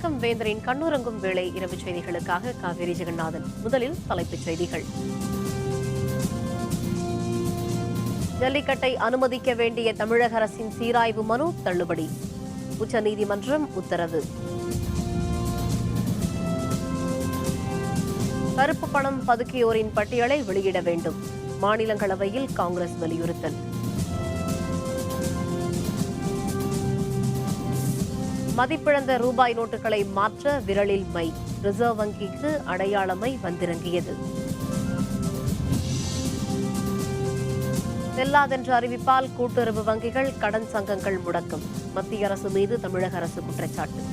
வணக்கம் வேந்தரின் கண்ணுறங்கும் வேளை இரவு செய்திகளுக்காக காவேரி ஜெகநாதன். முதலில் தலைப்புச் செய்திகள். ஜல்லிக்கட்டை அனுமதிக்க வேண்டிய தமிழக அரசின் சீராய்வு மனு தள்ளுபடி, உச்சநீதிமன்றம் உத்தரவு. கருப்பு பணம் பதுக்கியோரின் பட்டியலை வெளியிட வேண்டும், மாநிலங்களவையில் காங்கிரஸ் வலியுறுத்தல். மதிப்பிழந்த ரூபாய் நோட்டுகளை மாற்ற விரலில் மை, ரிசர்வ் வங்கிக்கு அடையாளமை வந்திறங்கியது. செல்லாதென்ற அறிவிப்பால் கூட்டுறவு வங்கிகள் கடன் சங்கங்கள் முடக்கம், மத்திய அரசு மீது தமிழக அரசு குற்றச்சாட்டு.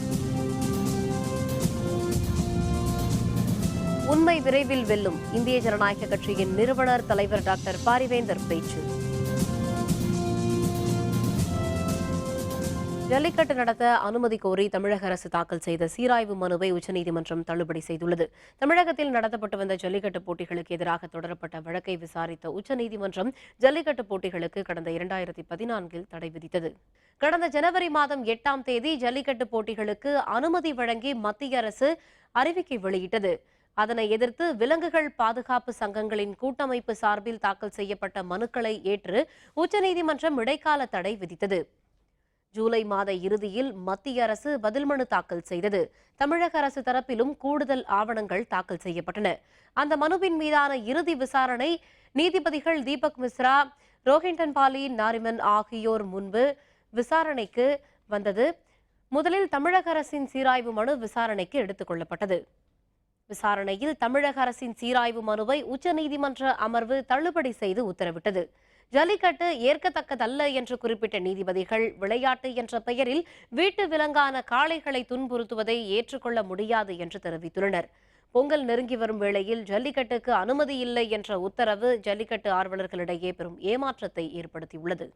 உண்மை விரைவில் வெல்லும், இந்திய ஜனநாயக கட்சியின் நிறுவனர் தலைவர் டாக்டர் பாரிவேந்தர் பேச்சு. ஜல்லிக்கட்டு நடத்த அனுமதி கோரி தமிழக அரசு தாக்கல் செய்த சீராய்வு மனுவை உச்சநீதிமன்றம் தள்ளுபடி செய்துள்ளது. தமிழகத்தில் நடத்தப்பட்டு வந்த ஜல்லிக்கட்டு போட்டிகளுக்கு எதிராக தொடரப்பட்ட வழக்கை விசாரித்த உச்சநீதிமன்றம் ஜல்லிக்கட்டு போட்டிகளுக்கு கடந்த 2014 தடை விதித்தது. கடந்த ஜனவரி மாதம் 8ஆம் தேதி ஜல்லிக்கட்டு போட்டிகளுக்கு அனுமதி வழங்கி மத்திய அரசு அறிவிக்கை வெளியிட்டது. அதனை எதிர்த்து விலங்குகள் பாதுகாப்பு சங்கங்களின் கூட்டமைப்பு சார்பில் தாக்கல் செய்யப்பட்ட மனுக்களை ஏற்று உச்சநீதிமன்றம் இடைக்கால தடை விதித்தது. ஜூலை மாத இறுதியில் மத்திய அரசு பதில் மனு தாக்கல் செய்தது. தமிழக அரசு தரப்பிலும் கூடுதல் ஆவணங்கள் தாக்கல் செய்யப்பட்டன. அந்த மனுவின் மீதான இறுதி விசாரணை நீதிபதிகள் தீபக் மிஸ்ரா, ரோஹின்டன் பாலி நாரிமன் ஆகியோர் முன்பு விசாரணைக்கு வந்தது. முதலில் தமிழக அரசின் சீராய்வு மனு விசாரணைக்கு எடுத்துக் கொள்ளப்பட்டது. விசாரணையில் தமிழக அரசின் சீராய்வு மனுவை உச்சநீதிமன்ற அமர்வு தள்ளுபடி செய்து உத்தரவிட்டது. ஜல்லிக்கட்டு ஏற்கத்தக்கதல்ல என்று குறிப்பிட்ட நீதிபதிகள், விளையாட்டு என்ற பெயரில் வீட்டு விலங்கான காளைகளை துன்புறுத்துவதை ஏற்றுக்கொள்ள முடியாது என்று தெரிவித்துள்ளனர். பொங்கல் நெருங்கி வரும் வேளையில் ஜல்லிக்கட்டுக்கு அனுமதி இல்லை என்ற உத்தரவு ஜல்லிக்கட்டு ஆர்வலர்களிடையே பெரும் ஏமாற்றத்தை ஏற்படுத்தியுள்ளது.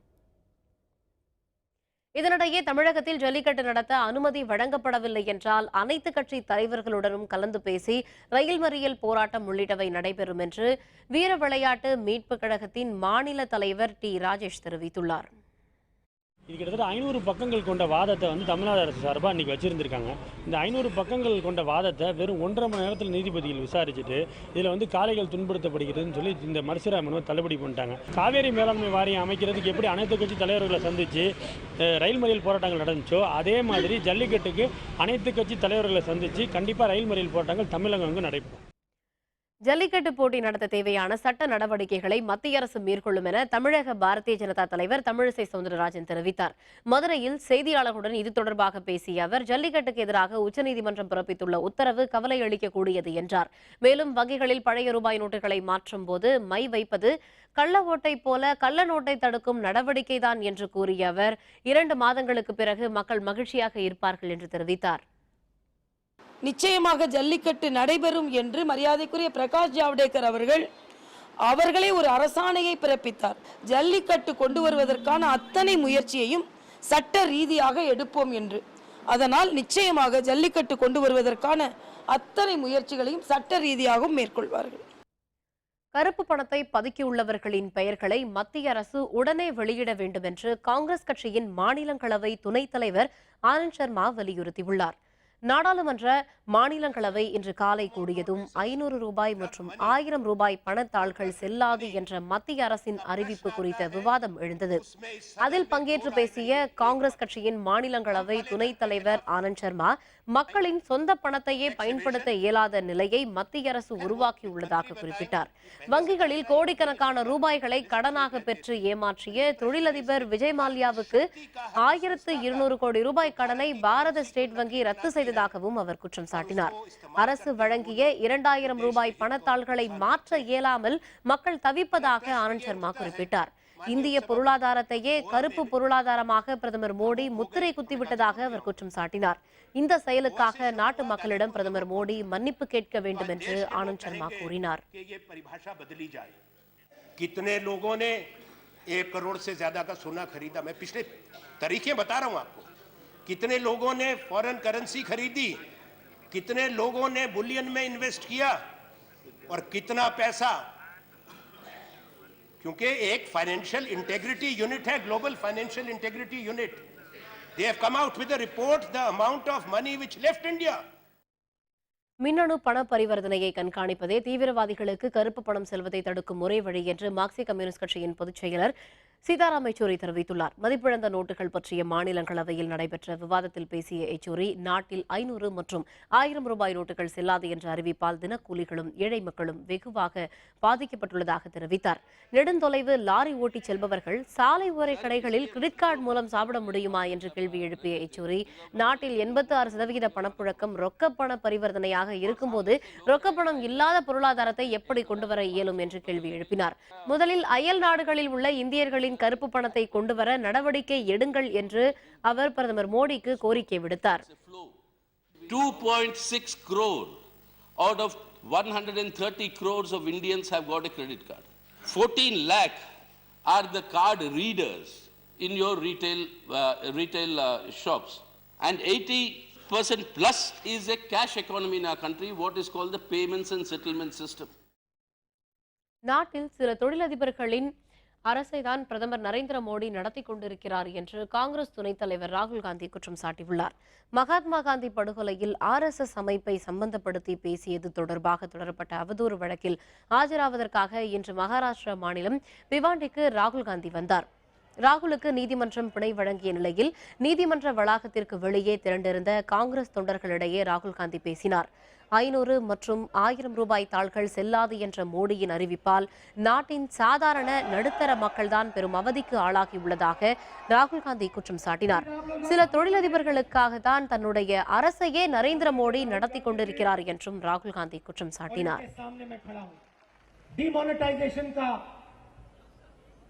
இதனிடையே தமிழகத்தில் ஜல்லிக்கட்டு நடத்த அனுமதி வழங்கப்படவில்லை என்றால் அனைத்து கட்சி தலைவர்களுடனும் கலந்து பேசி ரயில் மறியல் போராட்டம் உள்ளிட்டவை நடைபெறும் என்று வீர விளையாட்டு மீட்புக் கழகத்தின் மாநில தலைவர் டி ராஜேஷ் தெரிவித்துள்ளார். இது கிட்டத்தட்ட 500 பக்கங்கள் கொண்ட வாதத்தை தமிழ்நாடு அரசு சார்பாக இன்றைக்கி வச்சுருந்துருக்காங்க. இந்த 500 பக்கங்கள் கொண்ட வாதத்தை வெறும் 1.5 மணி நேரத்தில் நீதிபதிகள் விசாரிச்சுட்டு இதில் காளைகள் துன்புறுத்தப்படுகிறதுன்னு சொல்லி இந்த மறுசீராய்வு மனுவை தள்ளுபடி பண்ணிட்டாங்க. காவேரி மேலாண்மை வாரியம் அமைக்கிறதுக்கு எப்படி அனைத்து கட்சி தலைவர்களை சந்தித்து ரயில் மறியல் போராட்டங்கள் நடந்துச்சோ, அதே மாதிரி ஜல்லிக்கட்டுக்கு அனைத்து கட்சி தலைவர்களை சந்தித்து கண்டிப்பாக ரயில் மறியல் போராட்டங்கள் தமிழகம் நடைபெறும். ஜல்லிக்கட்டு போட்டி நடத்த தேவையான சட்ட நடவடிக்கைகளை மத்திய அரசு மேற்கொள்ளும் என தமிழக பாரதிய ஜனதா தலைவர் தமிழிசை சவுந்தரராஜன் தெரிவித்தார். மதுரையில் செய்தியாளர்களுடன் இது தொடர்பாக பேசிய அவர், ஜல்லிக்கட்டுக்கு எதிராக உச்சநீதிமன்றம் பிறப்பித்துள்ள உத்தரவு கவலை அளிக்கக்கூடியது என்றார். மேலும் வங்கிகளில் பழைய ரூபாய் நோட்டுகளை மாற்றும் போது மை வைப்பது கள்ள ஓட்டை போல கள்ள நோட்டை தடுக்கும் நடவடிக்கைதான் என்று கூறிய அவர், 2 மாதங்களுக்கு பிறகு மக்கள் மகிழ்ச்சியாக இருப்பார்கள் என்று தெரிவித்தார். நிச்சயமாக ஜல்லிக்கட்டு நடைபெறும் என்று மரியாதைக்குரிய பிரகாஷ் ஜவடேகர் அவர்களே ஒரு அரசாணையை பிறப்பித்தார். ஜல்லிக்கட்டு கொண்டு வருவதற்கான அத்தனை முயற்சியையும் சட்ட ரீதியாக எடுப்போம் என்று. அதனால் நிச்சயமாக ஜல்லிக்கட்டு கொண்டு வருவதற்கான அத்தனை முயற்சிகளையும் சட்ட ரீதியாகவும் மேற்கொள்வார்கள். கருப்பு பணத்தை பதுக்கியுள்ளவர்களின் பெயர்களை மத்திய அரசு உடனே வெளியிட வேண்டும் என்று காங்கிரஸ் கட்சியின் மாநிலங்களவை துணைத் தலைவர் ஆனந்த் சர்மா வலியுறுத்தியுள்ளார். நாடாளுமன்ற மாநிலங்களவை இன்று காலை கூடியதும் 500 ரூபாய் மற்றும் 1000 ரூபாய் பணத்தாள்கள் செல்லாது என்ற மத்திய அரசின் அறிவிப்பு குறித்த விவாதம் எழுந்தது. அதில் பங்கேற்று பேசிய காங்கிரஸ் கட்சியின் மாநிலங்களவை துணைத் தலைவர் ஆனந்த் சர்மா, மக்களின் சொந்த பணத்தையே பயன்படுத்த இயலாத நிலையை மத்திய அரசு உருவாக்கியுள்ளதாக குறிப்பிட்டார். வங்கிகளில் கோடிக்கணக்கான ரூபாய்களை கடனாக பெற்று ஏமாற்றிய தொழிலதிபர் விஜய் மல்லையாவுக்கு 1200 கோடி ரூபாய் கடனை பாரத ஸ்டேட் வங்கி ரத்து செய்ததாகவும் அவர் குற்றம் சாட்டினார். அரசு வழங்கிய 2000 ரூபாய் பணத்தாள்களை மாற்ற இயலாமல் மக்கள் தவிப்பதாக ஆனந்த் சர்மா குறிப்பிட்டார். இந்திய பொருளாதாரத்தையே கருப்பு பொருளாதாரமாக பிரதமர் மோடி முத்திரை குத்திவிட்டதாக அவர் குற்றம் சாட்டினார். இந்த செயலுக்காக நாட்டு மக்களிடம் பிரதமர் மோடி மன்னிப்பு கேட்க வேண்டும் என்று ஆனந்த் சர்மா கூறினார். कितने लोगों ने 1 करोड़ से ज्यादा का सोना खरीदा? मैं पिछले तरीके बता रहा हूं आपको. कितने लोगों ने फॉरेन करेंसी खरीदी, कितने लोगों ने बुलियन में इन्वेस्ट किया और कितना पैसा, क्योंकि एक फाइनेंशियल इंटेग्रिटी यूनिट है, global financial integrity unit, They have come out with a report, the amount of money which left India. மின்னணு பண பரிவர்த்தனையை கண்காணிப்பதே தீவிரவாதிகளுக்கு கருப்பு பணம் செல்வதை தடுக்கும் ஒரே வழி என்று மார்க்சிஸ்ட் கம்யூனிஸ்ட் கட்சியின் பொதுச் செயலர் சீதாராம் யெச்சூரி தெரிவித்துள்ளார். மதிப்பிழந்த நோட்டுகள் பற்றிய மாநிலங்களவையில் நடைபெற்ற விவாதத்தில் பேசிய யெச்சூரி, நாட்டில் 500 மற்றும் 1000 ரூபாய் நோட்டுகள் செல்லாது என்ற அறிவிப்பால் தினக்கூலிகளும் ஏழை மக்களும் வெகுவாக பாதிக்கப்பட்டுள்ளதாக தெரிவித்தார். நெடுந்தொலைவு லாரி ஓட்டிச் செல்பவர்கள் சாலை ஓர கடைகளில் கிரெடிட் கார்டு மூலம் சாப்பிட முடியுமா என்று கேள்வி எழுப்பிய யெச்சூரி, நாட்டில் 86% பணப்புழக்கம் ரொக்க பண பரிவர்த்தனையாக இருக்கும்போது ரொக்கப்பணம் இல்லாத பொருளாதாரத்தை எப்படி கொண்டுவர இயலும் என்று கேள்வி எழுப்பினார். முதலில் அயல் நாடுகளில் உள்ள இந்தியர்களின் கருப்பு பணத்தை கொண்டுவர நடவடிக்கை எடுங்கள் என்று அவர் பிரதமர் மோடிக்கு கோரிக்கை விடுத்தார். 2.6 crore out of 130 crores of Indians have got a credit card. 14 lakh are the card readers in your retail shops, and 80% plus is a cash economy in our country, what is called the payments and settlement system. நாட்டில் சில தொழிலதிபர்களின் அரசை தான் பிரதமர் நரேந்திர மோடி நடத்தி கொண்டிருக்கிறார் என்று காங்கிரஸ் துணைத் தலைவர் ராகுல் காந்தி குற்றம் சாட்டியுள்ளார். மகாத்மா காந்தி படுகொலையில் RSS அமைப்பை சம்பந்தப்படுத்தி பேசியது தொடர்பாக தொடரப்பட்ட அவதூறு வழக்கில் ஆஜராவதற்காக இன்று மகாராஷ்டிரா மாநிலம் பிவாண்டிக்கு ராகுல் காந்தி வந்தார். ராகுலுக்கு நீதிமன்றம் பிணை வழங்கிய நிலையில் நீதிமன்ற வளாகத்திற்கு வெளியே திரண்டிருந்த காங்கிரஸ் தொண்டர்களிடையே ராகுல் காந்தி பேசினார். 500 மற்றும் 1000 ரூபாய் தாள்கள் செல்லாது என்ற மோடியின் அறிவிப்பால் நாட்டின் சாதாரண நடுத்தர மக்கள்தான் பெரும் அவதிக்கு ஆளாகியுள்ளதாக ராகுல் காந்தி குற்றம் சாட்டினார். சில தொழிலதிபர்களுக்காக தான் தன்னுடைய அரசையே நரேந்திர மோடி நடத்தி கொண்டிருக்கிறார் என்றும் ராகுல் காந்தி குற்றம் சாட்டினார்.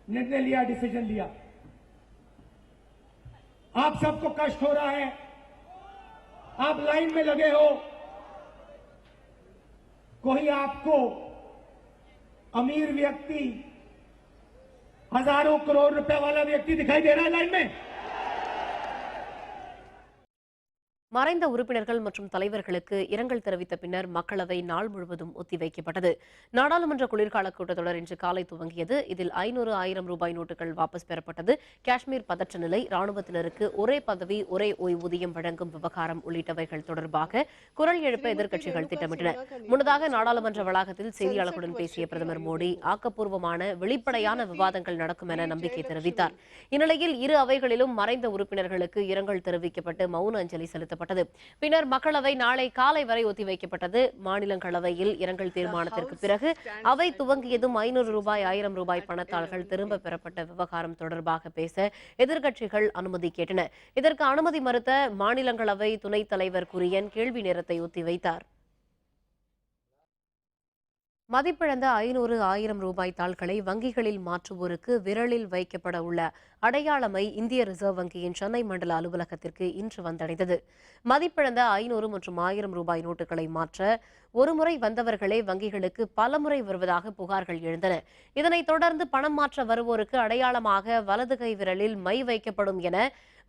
निर्णय लिया, डिसीजन लिया, आप सबको कष्ट हो रहा है, आप लाइन में लगे हो, कोई आपको अमीर व्यक्ति, हजारों करोड़ रुपए वाला व्यक्ति दिखाई दे रहा है लाइन में? மறைந்த உறுப்பினர்கள் மற்றும் தலைவர்களுக்கு இரங்கல் தெரிவித்த பின்னர் மக்களவை நாள் முழுவதும் ஒத்திவைக்கப்பட்டது. நாடாளுமன்ற குளிர்கால கூட்டத்தொடர் இன்று காலை துவங்கியது. இதில் 500, 1000 ரூபாய் நோட்டுகள் வாபஸ் பெறப்பட்டது. காஷ்மீர் பதற்ற நிலை, ராணுவத்தினருக்கு ஒரே பதவி ஒரே ஓய்வூதியம் வழங்கும் விவகாரம் உள்ளிட்டவைகள் தொடர்பாக குரல் எழுப்ப எதிர்க்கட்சிகள் திட்டமிட்டன. முன்னதாக நாடாளுமன்ற வளாகத்தில் செய்தியாளர்களுடன் பேசிய பிரதமர் மோடி, ஆக்கப்பூர்வமான வெளிப்படையான விவாதங்கள் நடக்கும் என நம்பிக்கை தெரிவித்தார். இந்நிலையில் இரு அவைகளிலும் மறைந்த உறுப்பினர்களுக்கு இரங்கல் தெரிவிக்கப்பட்டு மௌன அஞ்சலி செலுத்தப்பட்டது. பின்னர் மக்களவை நாளை காலை வரை ஒத்திவைக்கப்பட்டது. மாநிலங்களவையில் இரங்கல் தீர்மானத்திற்கு பிறகு அவை துவங்கியதும் 500 ரூபாய் 1000 ரூபாய் பணத்தாள்கள் திரும்ப பெறப்பட்ட விவகாரம் தொடர்பாக பேச எதிர்க்கட்சிகள் அனுமதி கேட்டன. இதற்கு அனுமதி மறுத்த மாநிலங்களவை துணைத் தலைவர் குரியன் கேள்வி நேரத்தை ஒத்திவைத்தார். மதிப்பிழந்த 500, 1000 ரூபாய் தாள்களை வங்கிகளில் மாற்றுவோருக்கு விரலில் வைக்கப்பட உள்ள அடையாளமை இந்திய ரிசர்வ் வங்கியின் சென்னை மண்டல அலுவலகத்திற்கு இன்று வந்தடைந்தது. மதிப்பிழந்த 500 மற்றும் 1000 ரூபாய் நோட்டுகளை மாற்ற ஒருமுறை வந்தவர்களே வங்கிகளுக்கு பலமுறை வருவதாக புகார்கள் எழுந்தன. இதனைத் தொடர்ந்து பணம் மாற்ற வருவோருக்கு அடையாளமாக வலது கை விரலில் மை வைக்கப்படும் என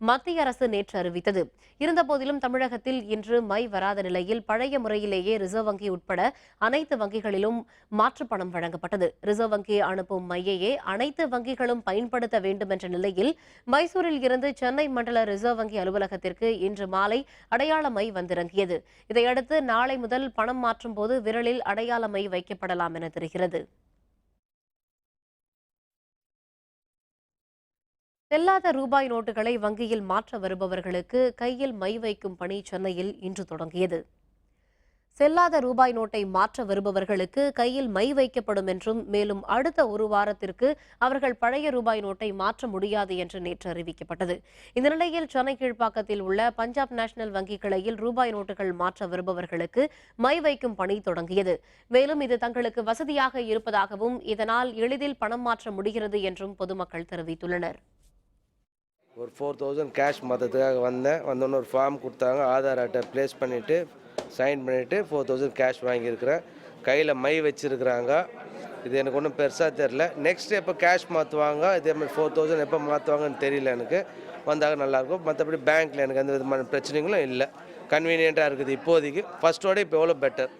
மத்திய அரசு நேற்று அறிவித்தது. இருந்தபோதிலும் தமிழகத்தில் இன்று மை வராத நிலையில் பழைய முறையிலேயே ரிசர்வ் வங்கி உட்பட அனைத்து வங்கிகளிலும் மாற்று பணம் வழங்கப்பட்டது. ரிசர்வ் வங்கி அனுப்பும் மையையே அனைத்து வங்கிகளும் பயன்படுத்த வேண்டும் என்ற நிலையில் மைசூரில் இருந்து சென்னை மண்டல ரிசர்வ் வங்கி அலுவலகத்திற்கு இன்று மாலை அடையாள மை வந்திறங்கியது. இதையடுத்து நாளை முதல் பணம் மாற்றும் போது விரலில் அடையாள மை வைக்கப்படலாம் என தெரிகிறது. செல்லாத ரூபாய் நோட்டுகளை வங்கியில் மாற்ற வருபவர்களுக்கு கையில் மை வைக்கும் பணி சென்னையில் இன்று தொடங்கியது. செல்லாத ரூபாய் நோட்டை மாற்ற வருபவர்களுக்கு கையில் மை வைக்கப்படும் என்றும் மேலும் அடுத்த ஒரு வாரத்திற்கு அவர்கள் பழைய ரூபாய் நோட்டை மாற்ற முடியாது என்று நேற்று அறிவிக்கப்பட்டது. இந்த நிலையில் சென்னை கீழ்ப்பாக்கத்தில் உள்ள பஞ்சாப் நேஷனல் வங்கி கிளையில் ரூபாய் நோட்டுகள் மாற்ற வருபவர்களுக்கு மை வைக்கும் பணி தொடங்கியது. மேலும் இது தங்களுக்கு வசதியாக இருப்பதாகவும் இதனால் எளிதில் பணம் மாற்ற முடிகிறது என்றும் பொதுமக்கள் தெரிவித்துள்ளனர். ஒரு 4000 கேஷ் மாற்றத்துக்காக வந்தோன்னு ஒரு ஃபார்ம் கொடுத்தாங்க. ஆதார் அட்டை ப்ளேஸ் பண்ணிவிட்டு சைன் பண்ணிவிட்டு 4000 கேஷ் வாங்கியிருக்கிறேன். கையில் மை வச்சுருக்குறாங்க. இது எனக்கு ஒன்றும் பெருசாக தெரில. நெக்ஸ்ட் எப்போ கேஷ் மாற்றுவாங்க, இதே மாதிரி 4000 எப்போ மாற்றுவாங்கன்னு தெரியல. எனக்கு வந்தாங்க நல்லாயிருக்கும். மற்றபடி பேங்க்கில் எனக்கு எந்த விதமான பிரச்சனைகளும் இல்லை. கன்வீனியண்ட்டாக இருக்குது இப்போதைக்கு. ஃபர்ஸ்ட்டோட இப்போ எவ்வளோ பெட்டர்.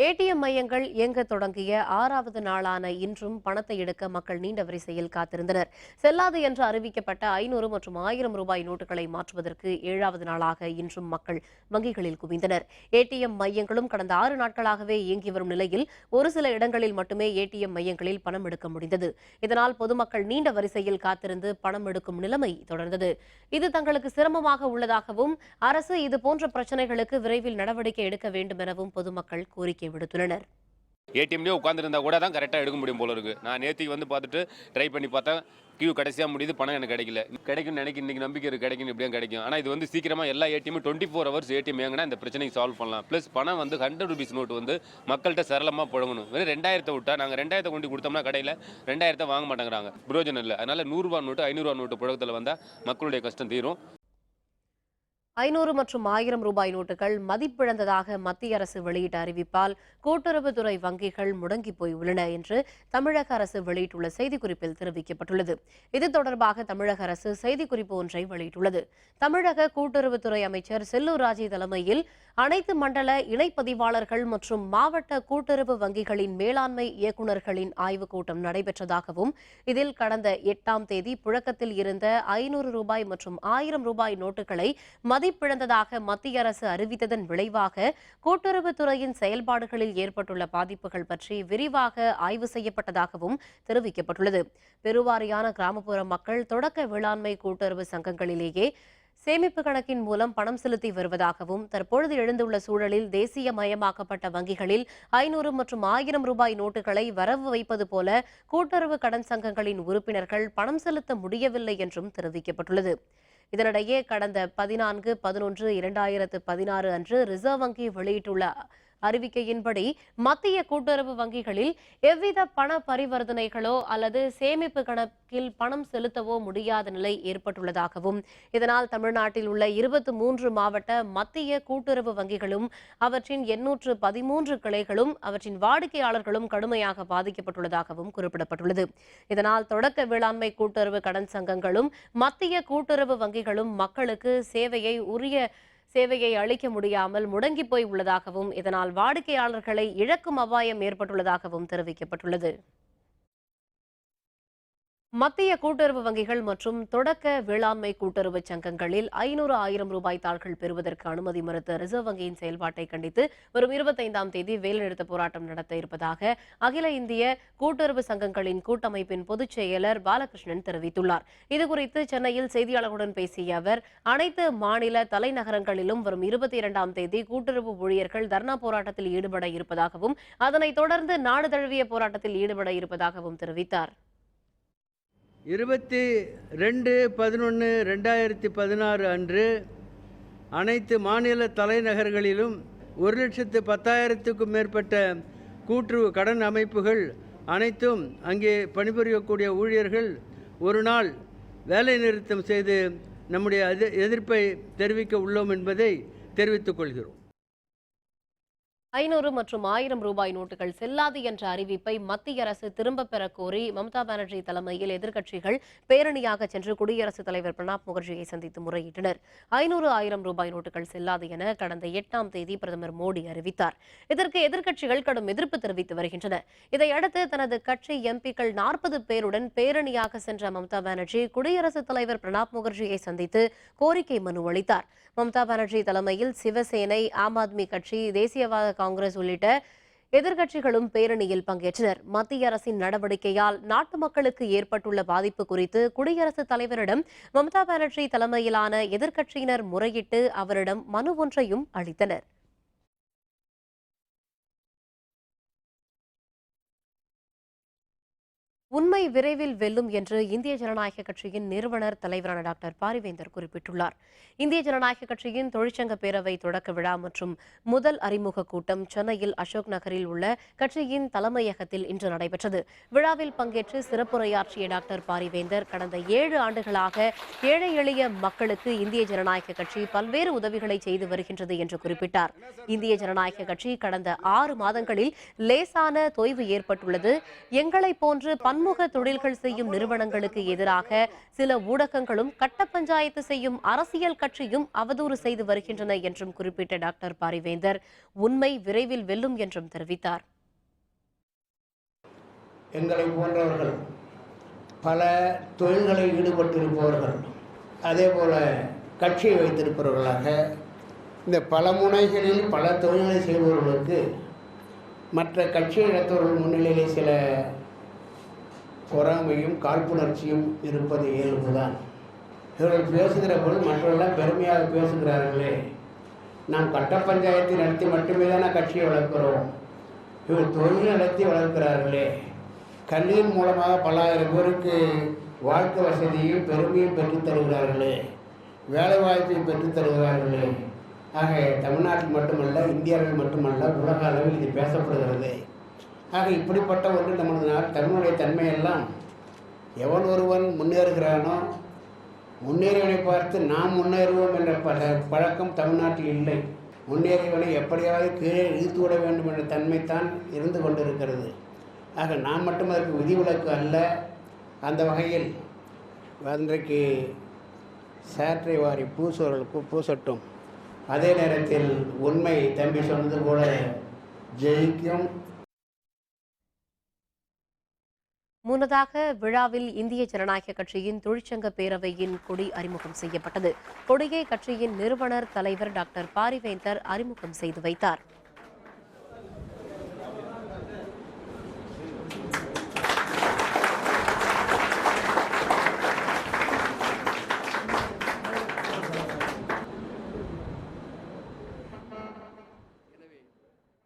ஏடிஎம் மையங்கள் இயங்க தொடங்கிய 6வது நாளான இன்றும் பணத்தை எடுக்க மக்கள் நீண்ட வரிசையில் காத்திருந்தனர். செல்லாது என்று அறிவிக்கப்பட்ட 500 மற்றும் 1000 ரூபாய் நோட்டுகளை மாற்றுவதற்கு 7வது நாளாக இன்றும் மக்கள் வங்கிகளில் குவிந்தனர். ஏடிஎம் மையங்களும் கடந்த 6 நாட்களாகவே இயங்கி வரும் நிலையில் ஒரு சில இடங்களில் மட்டுமே ஏடிஎம் மையங்களில் பணம் எடுக்க முடிந்தது. இதனால் பொதுமக்கள் நீண்ட வரிசையில் காத்திருந்து பணம் எடுக்கும் நிலைமை தொடர்ந்தது. இது தங்களுக்கு சிரமமாக உள்ளதாகவும் அரசு இதுபோன்ற பிரச்சனைகளுக்கு விரைவில் நடவடிக்கை எடுக்க வேண்டும் எனவும் பொதுமக்கள் கோரிக்கை விடுத்துள்ளனர். ஏடிஎம்லேயே உட்காந்துருந்தா கூட தான் கரெக்டாக எடுக்க முடியும் போல இருக்கு. நான் நேற்றுக்கு வந்து பார்த்துட்டு ட்ரை பண்ணி பார்த்தேன், கியூ கடைசியாக முடியுது, பணம் எனக்கு கிடைக்கல. கிடைக்கும்னு நினைக்க இன்னைக்கு நம்பிக்கை இருக்குது, கிடைக்கும் எப்படியும் கிடைக்கும். ஆனால் இது வந்து சீக்கிரமாக எல்லா ஏடிஎம்மும் 24 ஹவர்ஸ் ஏடிஎம் ஏங்கினா இந்த பிரச்சனைக்கு சால்வ் பண்ணலாம். ப்ளஸ் பணம் வந்து 100 ரூபீஸ் நோட்டு வந்து மக்கள்கிட்ட சரளமாக புழங்கணும். வெறும் 2000 விட்டா நாங்கள் 2000 கொண்டு கொடுத்தோம்னா கடையில் 2000 வாங்க மாட்டேங்கிறாங்க, பிரயோஜனம் இல்லை. அதனால 100 ரூபா நோட்டு 500 ரூபா நோட்டு புழக்கத்தில் வந்தால் மக்களுடைய கஷ்டம் தீரும். 500 மற்றும் 1000 ரூபாய் நோட்டுகள் மதிப்பிழந்ததாக மத்திய அரசு வெளியிட்ட அறிவிப்பால் கூட்டுறவுத்துறை வங்கிகள் முடங்கி போயுள்ளன என்று தமிழக அரசு வெளியிட்டுள்ள செய்திக்குறிப்பில் தெரிவிக்கப்பட்டுள்ளது. இது தொடர்பாக தமிழக அரசு செய்திக்குறிப்பு ஒன்றை வெளியிட்டுள்ளது. தமிழக கூட்டுறவுத்துறை அமைச்சர் செல்லூர் ராஜு தலைமையில் அனைத்து மண்டல இணைப்பதிவாளர்கள் மற்றும் மாவட்ட கூட்டுறவு வங்கிகளின் மேலாண்மை இயக்குநர்களின் ஆய்வுக் கூட்டம் நடைபெற்றதாகவும் இதில் கடந்த 8ஆம் தேதி புழக்கத்தில் இருந்த 500 ரூபாய் மற்றும் 1000 ரூபாய் நோட்டுகளை மதிப்பிழந்ததாக மத்திய அரசு அறிவித்ததன் விளைவாக கூட்டுறவுத்துறையின் செயல்பாடுகளில் ஏற்பட்டுள்ள பாதிப்புகள் பற்றி விரிவாக ஆய்வு செய்யப்பட்டதாகவும் தெரிவிக்கப்பட்டுள்ளது. பெருவாரியான கிராமப்புற மக்கள் தொடக்க வேளாண்மை கூட்டுறவு சங்கங்களிலேயே சேமிப்பு கணக்கின் மூலம் பணம் செலுத்தி வருவதாகவும் தற்பொழுது எழுந்துள்ள சூழலில் தேசியமயமாக்கப்பட்ட வங்கிகளில் 500 மற்றும் 1000 ரூபாய் நோட்டுகளை வரவு வைப்பது போல கூட்டுறவு கடன் சங்கங்களின் உறுப்பினர்கள் பணம் செலுத்த முடியவில்லை என்றும் தெரிவிக்கப்பட்டுள்ளது. இதனிடையே கடந்த 14/11/2016 அன்று ரிசர்வ் வங்கி வெளியிட்டுள்ள அறிவிக்கையின்படி மத்திய கூட்டுறவு வங்கிகளில் எவ்வித பண பரிவர்த்தனைகளோ அல்லது சேமிப்பு கணக்கில் பணம் செலுத்தவோ முடியாத நிலை ஏற்பட்டுள்ளதாகவும் இதனால் தமிழ்நாட்டில் உள்ள 23 மாவட்ட மத்திய கூட்டுறவு வங்கிகளும் அவற்றின் 813 கிளைகளும் அவற்றின் வாடிக்கையாளர்களும் கடுமையாக பாதிக்கப்பட்டுள்ளதாகவும் குறிப்பிடப்பட்டுள்ளது. இதனால் தொடக்க வேளாண்மை கூட்டுறவு கடன் சங்கங்களும் மத்திய கூட்டுறவு வங்கிகளும் மக்களுக்கு சேவையை அளிக்க முடியாமல் முடங்கி போய் உள்ளதாகவும் இதனால் வாடிக்கையாளர்களை இழக்கும் அபாயம் ஏற்பட்டுள்ளதாகவும் தெரிவிக்கப்பட்டுள்ளது. மத்திய கூட்டுறவு வங்கிகள் மற்றும் தொடக்க வேளாண்மை கூட்டுறவு சங்கங்களில் 500, 1000 ரூபாய் தாள்கள் பெறுவதற்கு அனுமதி மறுத்த ரிசர்வ் வங்கியின் செயல்பாட்டை கண்டித்து வரும் 25ஆம் தேதி வேலைநிறுத்த போராட்டம் நடத்த இருப்பதாக அகில இந்திய கூட்டுறவு சங்கங்களின் கூட்டமைப்பின் பொதுச் செயலர் பாலகிருஷ்ணன் தெரிவித்துள்ளார். இதுகுறித்து சென்னையில் செய்தியாளர்களுடன் பேசிய அவர் அனைத்து மாநில தலைநகரங்களிலும் வரும் 22ஆம் தேதி கூட்டுறவு ஊழியர்கள் தர்ணா போராட்டத்தில் ஈடுபட இருப்பதாகவும் அதனைத் தொடர்ந்து நாடு தழுவிய போராட்டத்தில் ஈடுபட இருப்பதாகவும் தெரிவித்தார். 22/11/2016 அன்று அனைத்து மாநில தலைநகர்களிலும் 1,10,000க்கும் மேற்பட்ட கூட்டுறவு கடன் அமைப்புகள் அனைத்தும் அங்கே பணிபுரியக்கூடிய ஊழியர்கள் ஒரு நாள் வேலை நிறுத்தம் செய்து நம்முடைய எதிர்ப்பை தெரிவிக்க உள்ளோம் என்பதை தெரிவித்துக் கொள்கிறோம். 500 மற்றும் 1000 ரூபாய் நோட்டுகள் செல்லாது என்ற அறிவிப்பை மத்திய அரசு திரும்பப் பெற கோரி மம்தா பானர்ஜி தலைமையில் எதிர்க்கட்சிகள் பேரணியாக சென்று குடியரசுத் தலைவர் பிரணாப் முகர்ஜியை சந்தித்து முறையிட்டனர். 500, 1000 ரூபாய் நோட்டுகள் செல்லாது என கடந்த 8ஆம் தேதி பிரதமர் மோடி அறிவித்தார். இதற்கு எதிர்க்கட்சிகள் கடும் எதிர்ப்பு தெரிவித்து வருகின்றன. இதையடுத்து தனது கட்சி எம்பிக்கள் 40 பேருடன் பேரணியாக சென்ற மம்தா பானர்ஜி குடியரசுத் தலைவர் பிரணாப் முகர்ஜியை சந்தித்து கோரிக்கை மனு அளித்தார். மம்தா பானர்ஜி தலைமையில் சிவசேனை, ஆம் ஆத்மி கட்சி, தேசியவாத காங்கிரஸ் உள்ளிட்ட எதிர்க்கட்சிகளும் பேரணியில் பங்கேற்றனர். மத்திய அரசின் நடவடிக்கையால் நாட்டு மக்களுக்கு ஏற்பட்டுள்ள பாதிப்பு குறித்து குடியரசுத் தலைவரிடம் மம்தா பானர்ஜி தலைமையிலான எதிர்க்கட்சியினர் முறையிட்டு அவரிடம் மனு ஒன்றையும் அளித்தனர். உண்மை விரைவில் வெல்லும் என்று இந்திய ஜனநாயக கட்சியின் நிறுவனர் தலைவரான டாக்டர் பாரிவேந்தர் குறிப்பிட்டுள்ளார். இந்திய ஜனநாயக கட்சியின் தொழிற்சங்க பேரவை தொடக்க விழா மற்றும் முதல் அறிமுக கூட்டம் சென்னையில் அசோக் நகரில் உள்ள கட்சியின் தலைமையகத்தில் இன்று நடைபெற்றது. விழாவில் பங்கேற்று சிறப்புரையாற்றிய டாக்டர் பாரிவேந்தர் கடந்த 7 ஆண்டுகளாக ஏழை எளிய மக்களுக்கு இந்திய ஜனநாயக கட்சி பல்வேறு உதவிகளை செய்து வருகின்றது என்று குறிப்பிட்டார். இந்திய ஜனநாயக கட்சி கடந்த 6 மாதங்களில் லேசான தொய்வு ஏற்பட்டுள்ளது. எங்களை போன்று பன்முக தொழில்கள் செய்யும் நிறுவனங்களுக்கு எதிராக சில ஊடகங்களும் கட்ட பஞ்சாயத்து செய்யும் அரசியல் கட்சியும் அவதூறு செய்து வருகின்றன என்றும் குறிப்பிட்ட டாக்டர் பாரிவேந்தர் உண்மை விரைவில் வெல்லும் என்றும் தெரிவித்தார். எங்களை போன்றவர்கள் பல தொழில்களில் ஈடுபட்டிருப்பவர்கள் அதே போல கட்சியை வைத்திருப்பவர்களாக இந்த பல முனைகளில் பல தொழில்களை செய்பவர்களுக்கு மற்ற கட்சியை நடத்தவர்கள் முன்னிலையிலே சில பொறாமையும் காழ்ப்புணர்ச்சியும் இருப்பது இயல்புதான். இவர்கள் பேசுகிற பொழுது மற்றவர்களெல்லாம் பெருமையாக பேசுகிறார்களே, நாம் கட்ட பஞ்சாயத்தை நடத்தி மட்டுமே தானே கட்சியை வளர்க்கிறோம், இவர் தொழில் நடத்தி வளர்க்கிறார்களே, கல்வியின் மூலமாக பல்லாயிரம் பேருக்கு வாழ்க்கை வசதியும் பெருமையும் பெற்றுத் தருகிறார்களே, வேலைவாய்ப்பை பெற்றுத் தருகிறார்களே. ஆக தமிழ்நாட்டில் மட்டுமல்ல, இந்தியாவில் மட்டுமல்ல, உலக அளவில் இது பேசப்படுகிறது. ஆக இப்படிப்பட்ட ஒன்று நமது தமிழுடைய தன்மையெல்லாம் எவன் ஒருவன் முன்னேறுகிறானோ முன்னேறியவனை பார்த்து நாம் முன்னேறுவோம் என்ற பழக்கம் தமிழ்நாட்டில் இல்லை. முன்னேறியவனை எப்படியாவது கீழே இழுத்து விட வேண்டும் என்ற தன்மைத்தான் இருந்து கொண்டிருக்கிறது. ஆக நாம் மட்டும் அதற்கு விதிவிலக்கு அல்ல. அந்த வகையில் அன்றைக்கு சேற்றை வாரி பூசுவர்களுக்கு பூசட்டும், அதே நேரத்தில் உண்மை தம்பி சொன்னது போல ஜெயிக்கும். முன்னதாக விழாவில் இந்திய ஜனநாயக கட்சியின் தொழிற்சங்க பேரவையின் கொடி அறிமுகம் செய்யப்பட்டது. கொடியை கட்சியின் நிறுவனர் தலைவர் டாக்டர் பாரிவேந்தர் அறிமுகம் செய்து வைத்தார்.